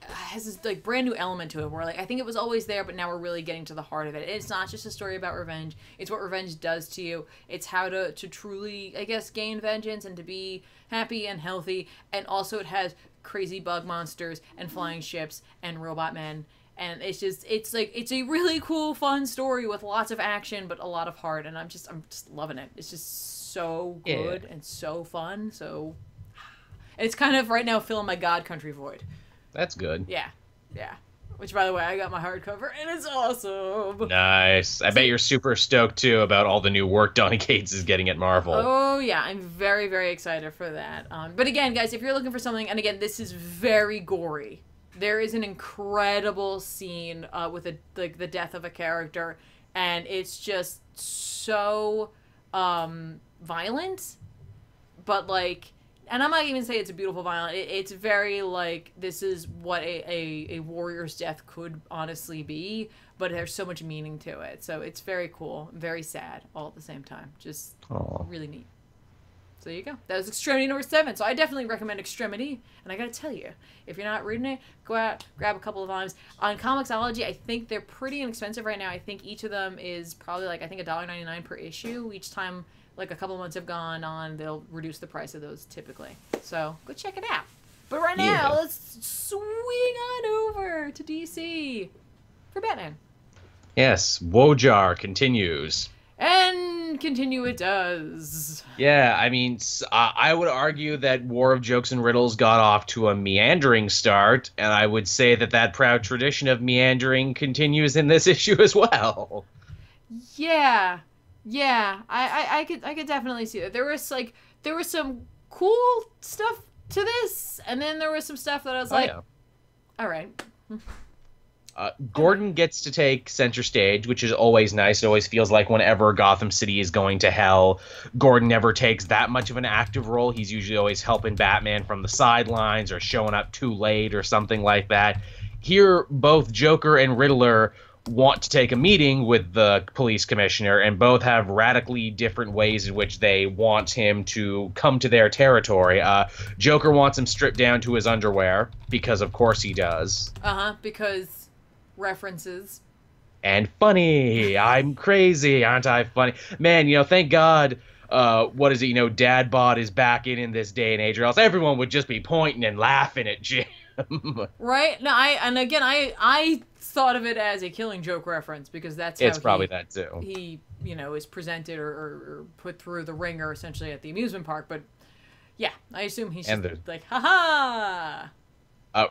has this like brand new element to it where like I think it was always there, but now we're really getting to the heart of it. It's not just a story about revenge. It's what revenge does to you. It's how to truly, I guess, gain vengeance and to be happy and healthy. And also it has crazy bug monsters and flying ships and robot men. And it's a really cool, fun story with lots of action, but a lot of heart. And I'm just loving it. It's just so good and so fun. So, and it's kind of right now filling my God Country void. That's good. Yeah. Which, by the way, I got my hardcover, and it's awesome. Nice. I bet you're super stoked, too, about all the new work Donny Cates is getting at Marvel. Oh, yeah. I'm very, very excited for that. But again, guys, if you're looking for something, and again, this is very gory. There is an incredible scene with the death of a character, and it's just so violent, but, like... And I'm not even saying it's a beautiful violence. It's very, like, this is what a warrior's death could honestly be, but there's so much meaning to it. So it's very cool, very sad, all at the same time. Just really neat. So there you go. That was Extremity number 7. So I definitely recommend Extremity. And I gotta tell you, if you're not reading it, go out, grab a couple of volumes. On Comixology, I think they're pretty inexpensive right now. I think each of them is probably, like, I think $1.99 per issue. Each time... like a couple months have gone on, they'll reduce the price of those typically. So go check it out. But right now, let's swing on over to DC for Batman. Yes, Wojar continues. And continue it does. Yeah, I mean, I would argue that War of Jokes and Riddles got off to a meandering start, and I would say that proud tradition of meandering continues in this issue as well. Yeah, I could definitely see that. There was some cool stuff to this, and then there was some stuff that I was all right. Gordon gets to take center stage, which is always nice. It always feels like whenever Gotham City is going to hell, Gordon never takes that much of an active role. He's usually always helping Batman from the sidelines or showing up too late or something like that. Here, both Joker and Riddler want to take a meeting with the police commissioner, and both have radically different ways in which they want him to come to their territory. Joker wants him stripped down to his underwear, because of course he does. Because references. And funny. I'm crazy, aren't I funny? Man, thank God, what is it, Dad Bod is back in this day and age, or else everyone would just be pointing and laughing at Jim. Right? No, I thought of it as a Killing Joke reference because that's how it's probably that too. He is presented or put through the ringer essentially at the amusement park. But yeah, I assume he's just like, haha.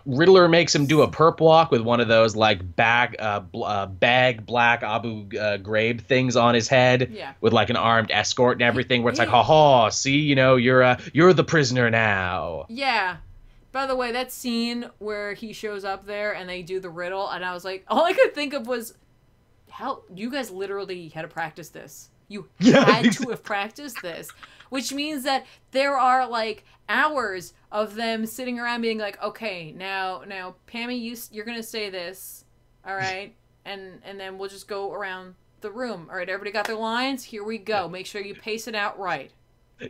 Riddler makes him do a perp walk with one of those like bag black Abu Ghraib things on his head, with like an armed escort and everything. Where it's like, ha, see, you're the prisoner now. Yeah. By the way, that scene where he shows up there and they do the riddle, and I was like, all I could think of was, how you guys literally had to practice this. You had to have practiced this. Which means that there are, like, hours of them sitting around being like, okay, now, Pammy, you're going to say this, all right? And then we'll just go around the room. All right, everybody got their lines? Here we go. Make sure you pace it out right.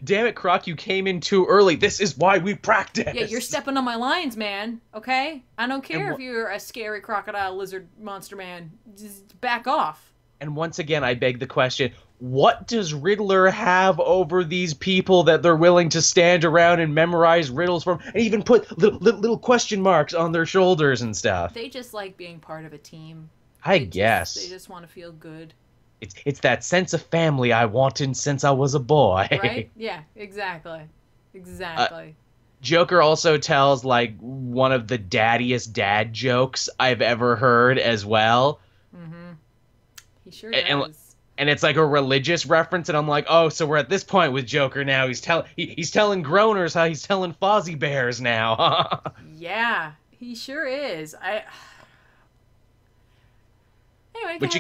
Damn it, Croc, you came in too early. This is why we practice. Yeah, you're stepping on my lines, man, okay? I don't care if you're a scary crocodile lizard monster man. Just back off. And once again, I beg the question, what does Riddler have over these people that they're willing to stand around and memorize riddles from, and even put little question marks on their shoulders and stuff? They just like being part of a team. I guess. They just want to feel good. It's that sense of family I wanted since I was a boy. Right? Yeah, exactly. Exactly. Joker also tells, like, one of the daddiest dad jokes I've ever heard as well. Mm-hmm. He sure does. And it's like a religious reference, and I'm like, oh, so we're at this point with Joker now. He's telling groaners how he's telling Fozzie Bears now. Yeah, he sure is. Anyway,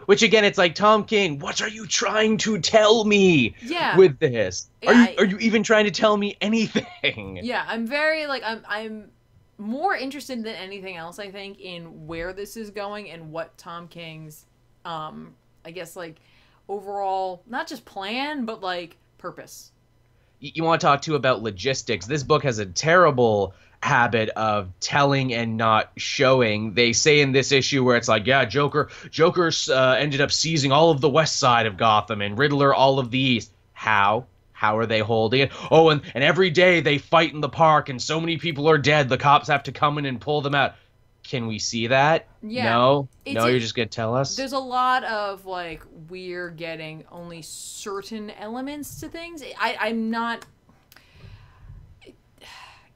which again, it's like, Tom King, what are you trying to tell me with this? Are you even trying to tell me anything? Yeah, I'm very, like, I'm more interested than anything else, I think, in where this is going and what Tom King's, I guess, like, overall, not just plan, but, like, purpose. You want to talk, too, about logistics. This book has a terrible habit of telling and not showing. They say in this issue where it's like, yeah, Joker ended up seizing all of the west side of Gotham and Riddler all of the east. How are they holding it? Oh, and every day they fight in the park and so many people are dead, the cops have to come in and pull them out. Can we see that? Yeah. No, you're just gonna tell us? There's a lot of, like, we're getting only certain elements to things. I'm not...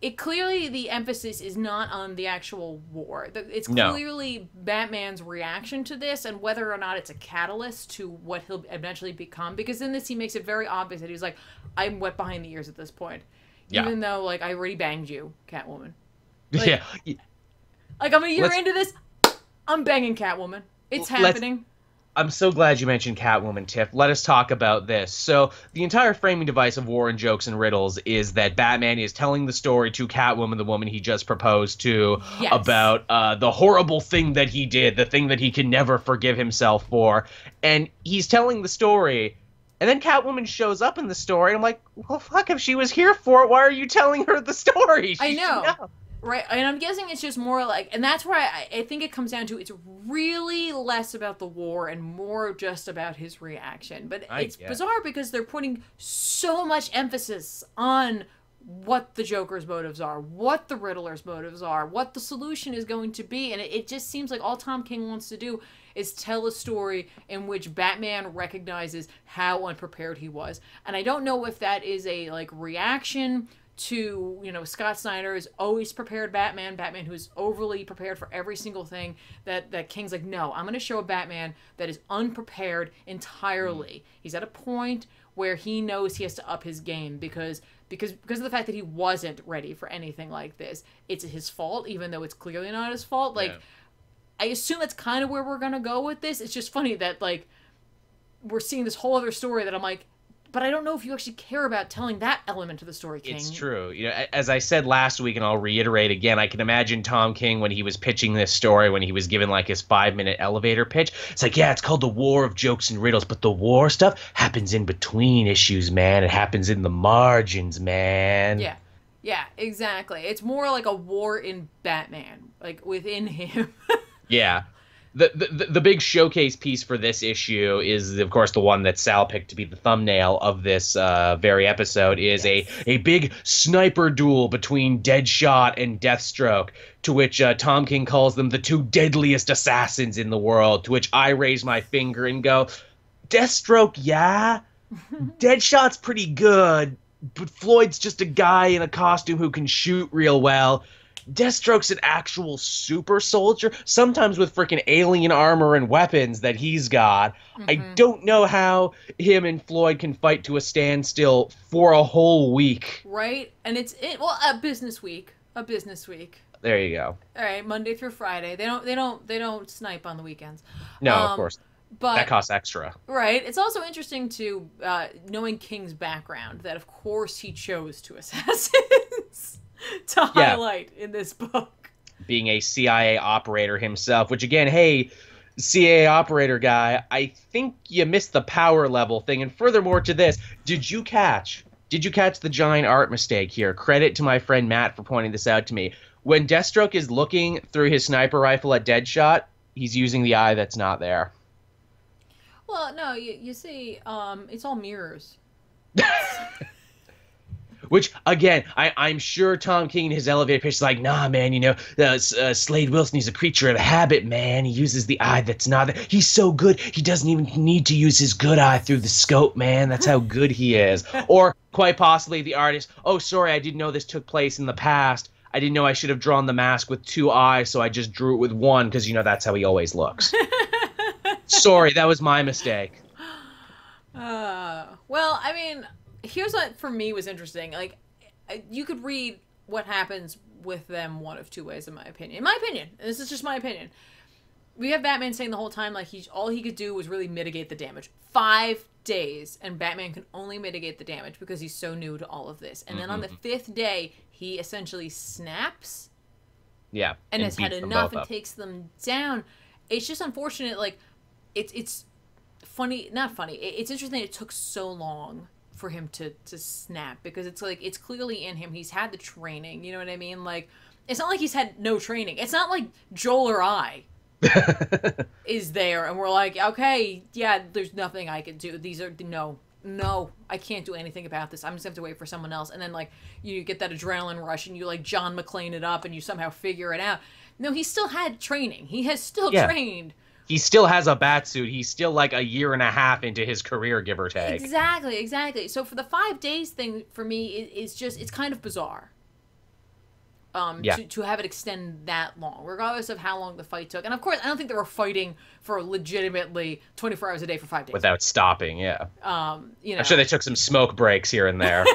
It clearly, the emphasis is not on the actual war. It's clearly Batman's reaction to this and whether or not it's a catalyst to what he'll eventually become. Because in this, he makes it very obvious that he's like, I'm wet behind the ears at this point. Yeah. Even though, like, I already banged you, Catwoman. Like, yeah. Like, I'm a year into this, I'm banging Catwoman. It's happening. I'm so glad you mentioned Catwoman, Tiff. Let us talk about this. So, the entire framing device of War and Jokes and Riddles is that Batman is telling the story to Catwoman, the woman he just proposed to, about the horrible thing that he did, the thing that he can never forgive himself for. And he's telling the story, and then Catwoman shows up in the story, and I'm like, well, fuck, if she was here for it, why are you telling her the story? I know. Right, and I'm guessing it's just more like, and that's where I think it comes down to, it's really less about the war and more just about his reaction. But it's bizarre because they're putting so much emphasis on what the Joker's motives are, what the Riddler's motives are, what the solution is going to be, and it just seems like all Tom King wants to do is tell a story in which Batman recognizes how unprepared he was. And I don't know if that is a, like, reaction to, Scott Snyder's always prepared Batman who's overly prepared for every single thing, that King's like, no, I'm going to show a Batman that is unprepared entirely. He's at a point where he knows he has to up his game because of the fact that he wasn't ready for anything like this. It's his fault, even though it's clearly not his fault. Like, I assume that's kind of where we're going to go with this. It's just funny that, like, we're seeing this whole other story that I'm like, but I don't know if you actually care about telling that element of the story, King. It's true. As I said last week, and I'll reiterate again, I can imagine Tom King when he was pitching this story, when he was given, like, his 5-minute elevator pitch. It's like, yeah, it's called the War of Jokes and Riddles, but the war stuff happens in between issues, man. It happens in the margins, man. Yeah, exactly. It's more like a war in Batman, like, within him. Yeah. The big showcase piece for this issue is, of course, the one that Sal picked to be the thumbnail of this very episode, is a big sniper duel between Deadshot and Deathstroke, to which Tom King calls them the two deadliest assassins in the world, to which I raise my finger and go, Deathstroke, yeah. Deadshot's pretty good, but Floyd's just a guy in a costume who can shoot real well. Deathstroke's an actual super soldier, sometimes with freaking alien armor and weapons that he's got. I don't know how him and Floyd can fight to a standstill for a whole week. Right? And well, a business week. A business week. There you go. All right, Monday through Friday. They don't snipe on the weekends. No, of course. But that costs extra. Right. It's also interesting to knowing King's background that of course he chose two assassins to highlight in this book. Being a CIA operator himself, which again, hey, CIA operator guy, I think you missed the power level thing. And furthermore to this, did you catch the giant art mistake here? Credit to my friend Matt for pointing this out to me. When Deathstroke is looking through his sniper rifle at Deadshot, he's using the eye that's not there. Well, no, you see, it's all mirrors. Which, again, I'm sure Tom King in his elevator pitch is like, nah, man, you know, Slade Wilson, he's a creature of habit, man. He uses the eye that's not there. He's so good, he doesn't even need to use his good eye through the scope, man. That's how good he is. Or, quite possibly, the artist, oh, sorry, I didn't know this took place in the past. I didn't know I should have drawn the mask with two eyes, so I just drew it with one, because, you know, that's how he always looks. Sorry, that was my mistake. Well, I mean, here's what for me was interesting. Like, you could read what happens with them one of two ways, in my opinion. In my opinion, and this is just my opinion. We have Batman saying the whole time, like, all he could do was really mitigate the damage. 5 days, and Batman can only mitigate the damage because he's so new to all of this. And then on the 5th day, he essentially snaps. Yeah. And has had enough and takes them down. It's just unfortunate, like, it's funny, not funny. It's interesting it took so long for him to snap, because it's like, it's clearly in him. He's had the training, you know what I mean? Like, it's not like he's had no training. It's not like Joel or I is there and we're like, okay, yeah, there's nothing I can do. These are, no, I can't do anything about this. I'm just gonna have to wait for someone else. And then, like, you get that adrenaline rush and you, like, John McClane it up and you somehow figure it out. No, he still had training. He has still trained. He still has a bat suit. He's still like a year and a half into his career, give or take. Exactly. So for the 5 days thing, for me, it's just, it's kind of bizarre. To have it extend that long, regardless of how long the fight took. And of course, I don't think they were fighting for legitimately 24 hours a day for 5 days. Without stopping, yeah. You know. I'm sure they took some smoke breaks here and there.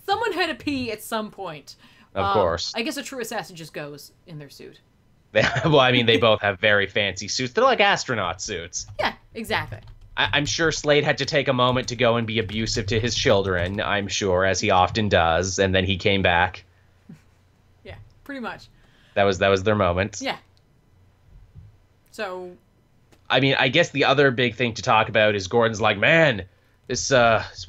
Someone had to pee at some point. Of course. I guess a true assassin just goes in their suit. Well, I mean, they both have very fancy suits. They're like astronaut suits. Yeah, exactly. I'm sure Slade had to take a moment to go and be abusive to his children, I'm sure, as he often does, and then he came back. Yeah, pretty much. That was their moment. Yeah. So... I mean, I guess the other big thing to talk about is Gordon's like, man, this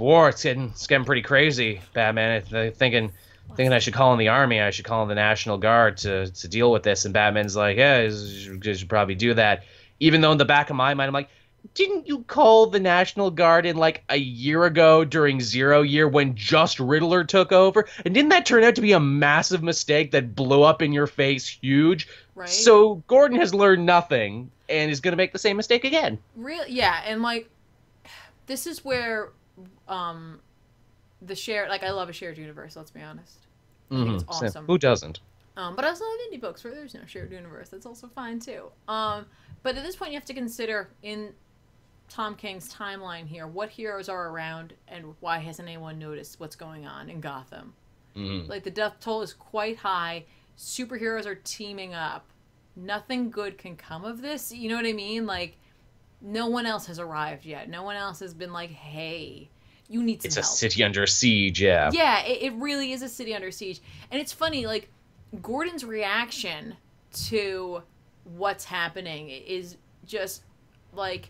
war, it's getting pretty crazy, Batman. Thinking I should call in the army, I should call in the National Guard to deal with this. And Batman's like, yeah, you should probably do that. Even though in the back of my mind, I'm like, didn't you call the National Guard in like a year ago during 0 year when just Riddler took over? And didn't that turn out to be a massive mistake that blew up in your face huge? Right. So Gordon has learned nothing and is going to make the same mistake again. Yeah, and like, this is where the shared, like, I love a shared universe, let's be honest. I think it's awesome. Who doesn't? But I also love indie books where there's no shared universe. That's also fine too. But at this point you have to consider, in Tom King's timeline here, what heroes are around and why hasn't anyone noticed what's going on in Gotham. Like, the death toll is quite high. Superheroes are teaming up. Nothing good can come of this. You know what I mean? Like, no one else has arrived yet. No one else has been like, hey, you need some help. It's a city under siege, yeah. Yeah, it really is a city under siege. And it's funny, like, Gordon's reaction to what's happening is just, like,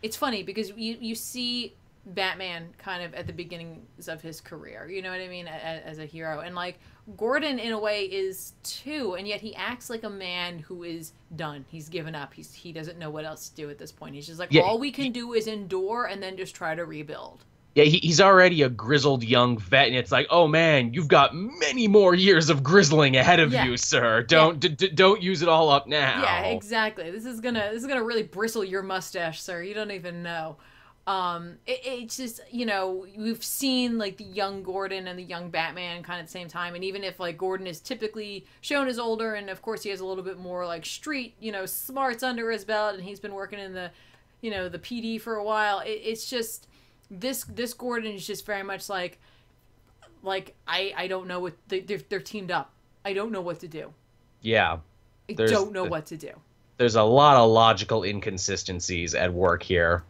it's funny because you see Batman kind of at the beginnings of his career, you know what I mean, as a hero. And, like, Gordon, in a way, is too, and yet he acts like a man who is done. He's given up. He doesn't know what else to do at this point. He's just like, all we can do is endure and then just try to rebuild. Yeah, he's already a grizzled young vet, and it's like, oh man, you've got many more years of grizzling ahead of Yeah. you, sir. Yeah. Don't use it all up Yeah, now. exactly. This is gonna really bristle your mustache, sir. You don't even know. It's just, we've seen like the young Gordon and the young Batman kind of at the same time, and even if like Gordon is typically shown as older, and of course he has a little bit more like street, smarts under his belt, and he's been working in the PD for a while. It's just this Gordon is just very much like I don't know what they're teamed up. I don't know what to do. Yeah, I don't know what to do. there's a lot of logical inconsistencies at work here.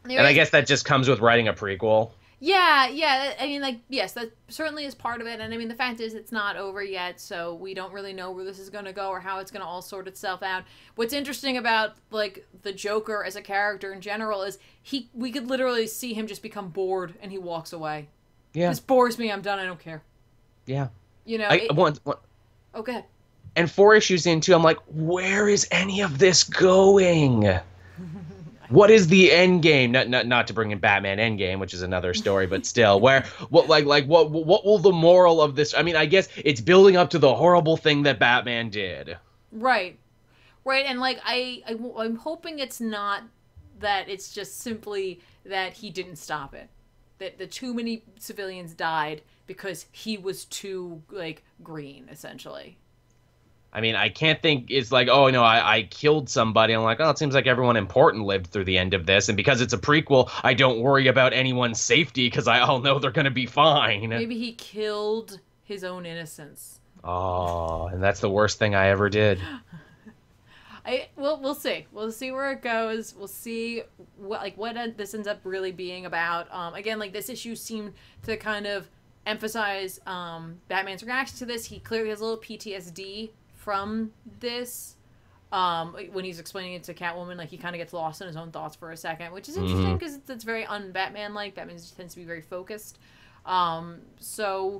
And I guess that just comes with writing a prequel. Yeah. I mean, like, yes, that certainly is part of it. And I mean, the fact is it's not over yet, so we don't really know where this is going to go or how it's going to all sort itself out. What's interesting about, like, the Joker as a character in general is we could literally see him just become bored and he walks away. Yeah. This bores me. I'm done. I don't care. Yeah. Okay. And 4 issues into, I'm like, where is any of this going? What is the end game? Not to bring in Batman Endgame, which is another story, but still, what will the moral of this? I mean, I guess it's building up to the horrible thing that Batman did. Right, and like I'm hoping it's not that it's just simply that he didn't stop it, that the too many civilians died because he was too like green, essentially. I mean, I can't think it's like, oh, no, I killed somebody. I'm like, oh, it seems like everyone important lived through the end of this. And because it's a prequel, I don't worry about anyone's safety because I'll know they're going to be fine. Maybe he killed his own innocence. Oh, and that's the worst thing I ever did. We'll see. We'll see where it goes. We'll see what this ends up really being about. Again, like this issue seemed to kind of emphasize Batman's reaction to this. He clearly has a little PTSD from this when he's explaining it to Catwoman. Like he kind of gets lost in his own thoughts for a second, which is interesting because it's very un-Batman like. Batman tends to be very focused. So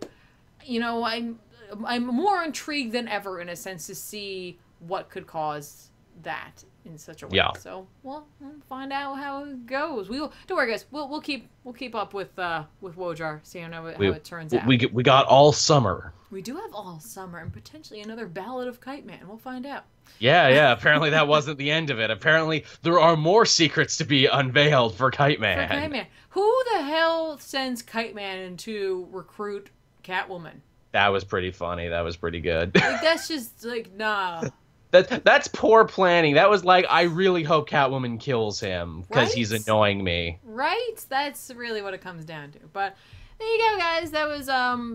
I'm more intrigued than ever in a sense to see what could cause that in such a way. Yeah. So we'll find out how it goes. Don't worry, guys. We'll keep up with Wojar, see how it turns out. We got all summer. We do have all summer and potentially another Ballad of Kite Man. We'll find out. Yeah. Apparently that wasn't the end of it. Apparently there are more secrets to be unveiled for Kite Man. For Kite Man. Who the hell sends Kite Man in to recruit Catwoman? That was pretty funny. That was pretty good. Like, that's just like, nah. That's poor planning. That was like, I really hope Catwoman kills him because he's annoying me. Right? That's really what it comes down to. But there you go, guys. That was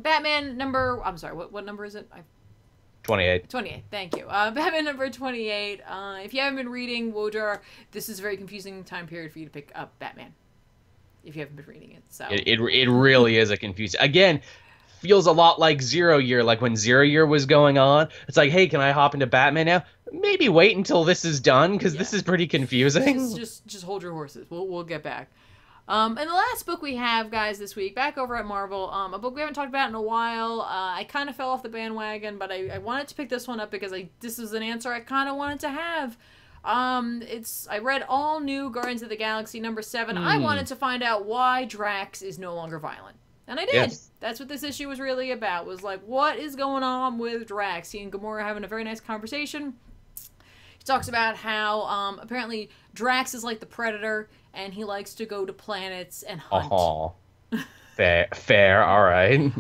Batman number... I'm sorry, what number is it? 28. 28, thank you. Batman number 28. If you haven't been reading Wojar, this is a very confusing time period for you to pick up Batman. If you haven't been reading it. So It really is a confusing... Again... feels a lot like Zero Year, like when Zero Year was going on. It's like, hey, can I hop into Batman now? Maybe wait until this is done, because this is pretty confusing. Just hold your horses. We'll get back. And the last book we have, guys, this week, back over at Marvel, a book we haven't talked about in a while. I kind of fell off the bandwagon, but I wanted to pick this one up because this was an answer I kind of wanted to have. I read All New Guardians of the Galaxy number 7. I wanted to find out why Drax is no longer violent. And I did. Yes. That's what this issue was really about, was like, what is going on with Drax? He and Gamora are having a very nice conversation. He talks about how apparently Drax is like the Predator, and he likes to go to planets and hunt. Fair, all right.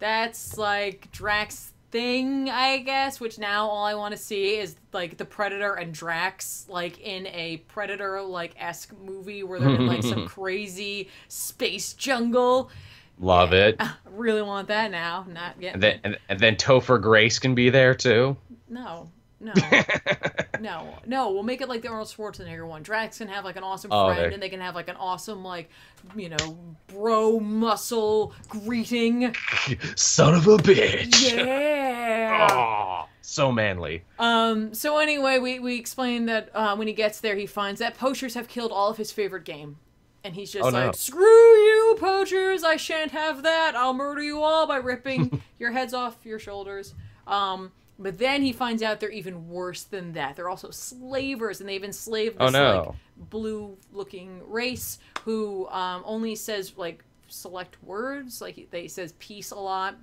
That's like Drax thing, I guess, which now all I want to see is like the Predator and Drax like in a Predator like esque movie where they're in like some crazy space jungle. Love it. I really want that now. Not yet. And then Topher Grace can be there too. No. We'll make it like the Arnold Schwarzenegger one. Drax can have like an awesome friend, and they can have like an awesome like, bro muscle greeting. Son of a bitch. Yeah. Oh, so manly. So anyway, we explained that when he gets there, he finds that poachers have killed all of his favorite game. And he's just screw you, poachers! I shan't have that! I'll murder you all by ripping your heads off your shoulders. But then he finds out they're even worse than that. They're also slavers, and they've enslaved Oh this like no. blue-looking race who only says like select words. Like they says peace a lot.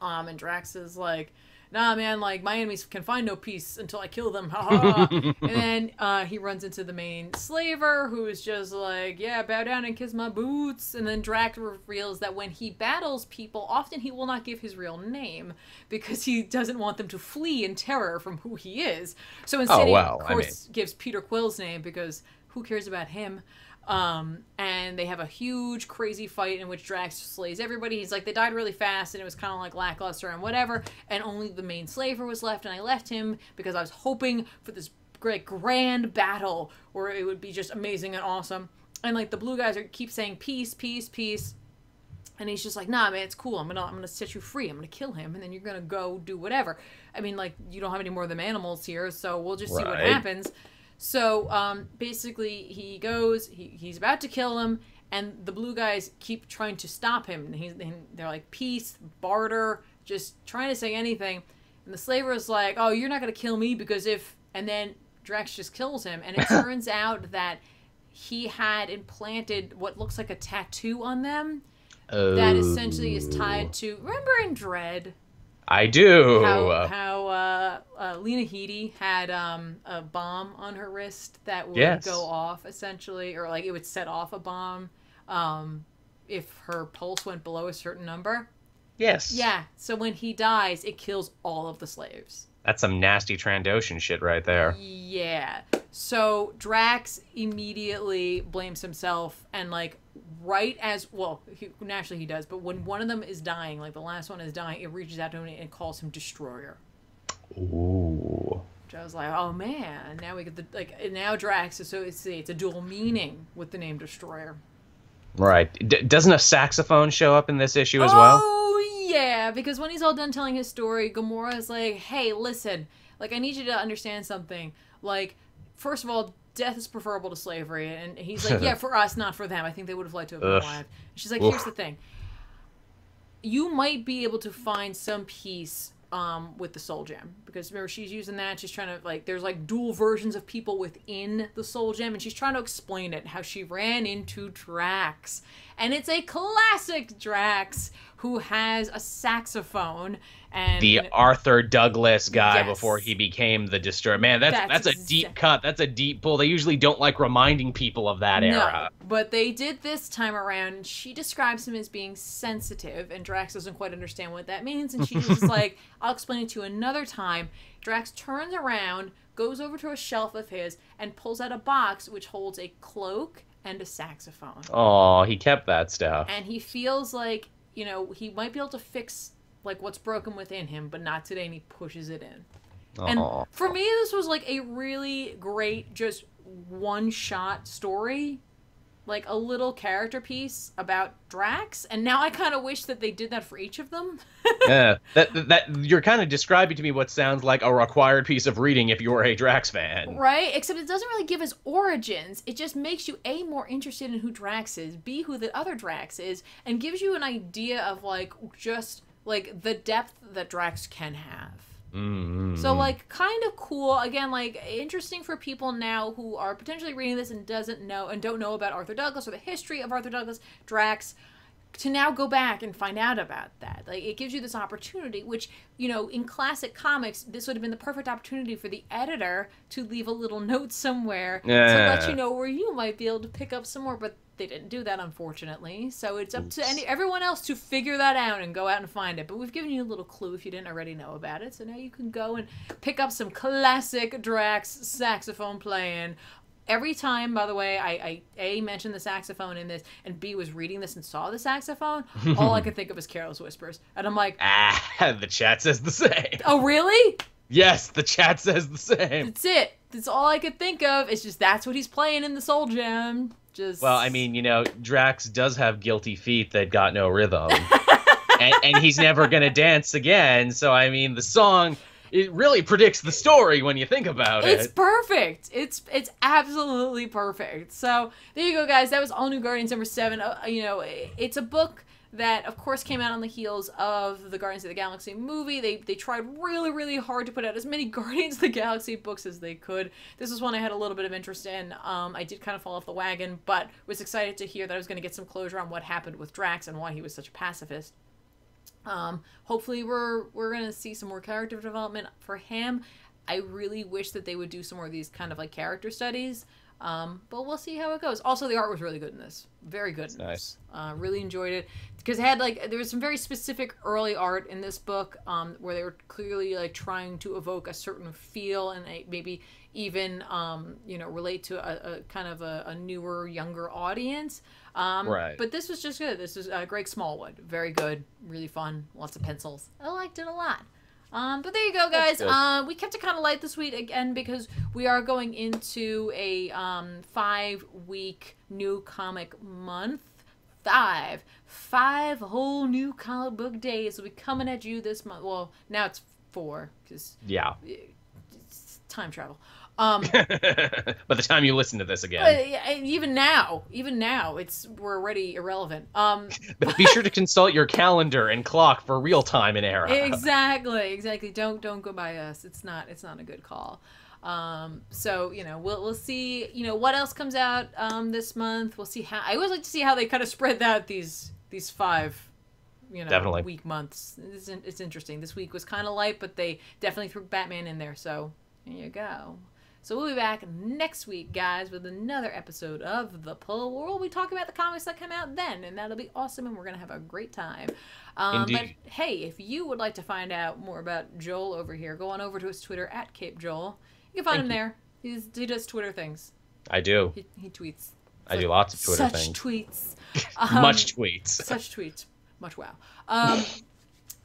And Drax is like, nah, man, like, my enemies can find no peace until I kill them, haha. And then he runs into the main slaver, who is just like, yeah, bow down and kiss my boots. And then Drax reveals that when he battles people, often he will not give his real name, because he doesn't want them to flee in terror from who he is. So instead, he, of course, gives Peter Quill's name, because who cares about him? And they have a huge, crazy fight in which Drax slays everybody. He's like, they died really fast, and it was kind of like lackluster and whatever, and only the main slaver was left, and I left him because I was hoping for this great grand battle where it would be just amazing and awesome. And like the blue guys keep saying peace, peace, peace. And he's just like, nah, man, it's cool. I'm gonna set you free. I'm gonna kill him, and then you're gonna go do whatever. I mean, like, you don't have any more of them animals here, so we'll just see what happens. So, basically, he goes, he's about to kill him, and the blue guys keep trying to stop him. And they're like, peace, barter, just trying to say anything. And the slaver is like, oh, you're not going to kill me, because if... And then Drax just kills him, and it turns out that he had implanted what looks like a tattoo on them that essentially is tied to... Remember in Dread? I do. How Lena Headey had a bomb on her wrist that would go off, essentially, or like it would set off a bomb if her pulse went below a certain number. Yes. Yeah. So when he dies, it kills all of the slaves. That's some nasty Trandoshan shit right there. Yeah. So Drax immediately blames himself, and like right as well, naturally he does, but when one of them is dying, like the last one is dying, it reaches out to him and calls him Destroyer. Ooh. Which I was like, oh man, now we get the now Drax is it's a dual meaning with the name Destroyer. Right. Doesn't a saxophone show up in this issue as well? Oh yeah, because when he's all done telling his story, Gamora is like, hey, listen, like I need you to understand something. Like, first of all, death is preferable to slavery. And he's like, yeah, for us, not for them. I think they would have liked to have been alive. And she's like, here's the thing. You might be able to find some peace with the Soul Gem. Because remember, she's using that. She's trying to, like, there's, like, dual versions of people within the Soul Gem. And she's trying to explain it, how she ran into Drax. And it's a classic Drax who has a saxophone. And the Arthur Douglas guy before he became the Destroyer. Man, that's a deep cut. That's a deep pull. They usually don't like reminding people of that era. But they did this time around. She describes him as being sensitive, and Drax doesn't quite understand what that means. And she's just like, I'll explain it to you another time. Drax turns around, goes over to a shelf of his, and pulls out a box which holds a cloak and a saxophone. Oh, he kept that stuff. And he feels like, you know, he might be able to fix like what's broken within him, but not today, and he pushes it in. And for me, this was like a really great, just one-shot story, like a little character piece about Drax, and now I kind of wish that they did that for each of them. Yeah, that you're kind of describing to me what sounds like a required piece of reading if you're a Drax fan. Right, except it doesn't really give his origins. It just makes you, A, more interested in who Drax is, B, who the other Drax is, and gives you an idea of, like, just like the depth that Drax can have. So like kind of cool, again, like interesting for people now who are potentially reading this and don't know about Arthur Douglas or the history of Arthur Douglas, Drax, to now go back and find out about that. Like, it gives you this opportunity, which, you know, in classic comics, this would have been the perfect opportunity for the editor to leave a little note somewhere to let you know where you might be able to pick up some more, but they didn't do that, unfortunately. So it's up to everyone else to figure that out and go out and find it. But we've given you a little clue if you didn't already know about it. So now you can go and pick up some classic Drax saxophone playing. Every time, by the way, I A, mentioned the saxophone in this, and B, was reading this and saw the saxophone, all I could think of was Carol's Whispers. And I'm like... the chat says the same. Oh, really? Yes, the chat says the same. That's it. That's all I could think of. It's just that's what he's playing in the Soul Gem. Just... Well, I mean, you know, Drax does have guilty feet that got no rhythm. and he's never going to dance again. So, I mean, the song... It really predicts the story when you think about it. It's perfect. It's absolutely perfect. So there you go, guys. That was All New Guardians number 7. You know, it's a book that, of course, came out on the heels of the Guardians of the Galaxy movie. They tried really, really hard to put out as many Guardians of the Galaxy books as they could. This was one I had a little bit of interest in. I did kind of fall off the wagon, but was excited to hear that I was going to get some closure on what happened with Drax and why he was such a pacifist. Hopefully we're going to see some more character development for him. I really wish that they would do some more of these kind of like character studies. But we'll see how it goes. Also, the art was really good in this. Very good in this. Really enjoyed it. Because it had, like, there was some very specific early art in this book where they were clearly, like, trying to evoke a certain feel and maybe even, you know, relate to a kind of a newer, younger audience. Right. But this was just good. This was Greg Smallwood. Very good. Really fun. Lots of pencils. I liked it a lot. But there you go, guys. We kept it kind of light this week again because we are going into a 5-week new comic month. Five whole new comic book days will be coming at you this month. Well, now it's 4 because it's time travel. By the time you listen to this again, even now, we're already irrelevant. But be sure to consult your calendar and clock for real time and era. Exactly. Don't go by us. It's not a good call. So you know, we'll see. You know what else comes out this month. We'll see how. I always like to see how they kind of spread out these 5. You know, definitely week months. It's interesting. This week was kind of light, but they definitely threw Batman in there. So there you go. So we'll be back next week, guys, with another episode of The Pull World. We'll be talking about the comics that come out then, and that'll be awesome, and we're going to have a great time. But, hey, if you would like to find out more about Joel over here, go on over to his Twitter, @CapeJoel. You can find him there. He does Twitter things. I do. He tweets. I do lots of Twitter things. Such tweets. Much tweets. Such tweets. Much wow.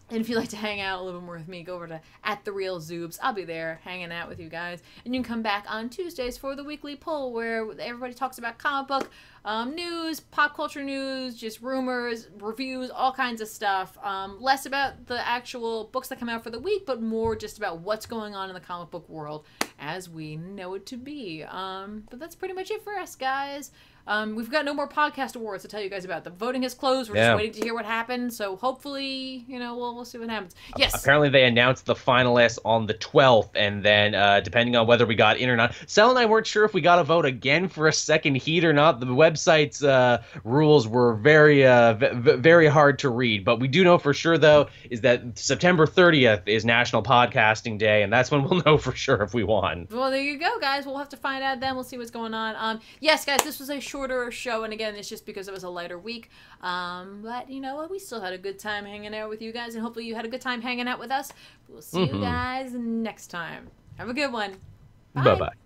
And if you'd like to hang out a little bit more with me, go over to @TheRealZoobs. I'll be there hanging out with you guys. And you can come back on Tuesdays for the weekly poll where everybody talks about comic book news, pop culture news, just rumors, reviews, all kinds of stuff. Less about the actual books that come out for the week, but more just about what's going on in the comic book world as we know it to be. But that's pretty much it for us, guys. We've got no more podcast awards to tell you guys about. The voting has closed. We're just waiting to hear what happens. So hopefully, you know, we'll see what happens. Yes. Apparently they announced the finalists on the 12th, and then depending on whether we got in or not, Sal and I weren't sure if we got a vote again for a second heat or not. The website's rules were very hard to read, but we do know for sure though is that September 30th is National Podcasting Day, and that's when we'll know for sure if we won. Well, there you go, guys. We'll have to find out then. We'll see what's going on. Yes, guys, this was a shorter show, and again, it's just because it was a lighter week. But you know what? We still had a good time hanging out with you guys, and hopefully you had a good time hanging out with us. We'll see you guys next time. Have a good one. Bye. Bye-bye.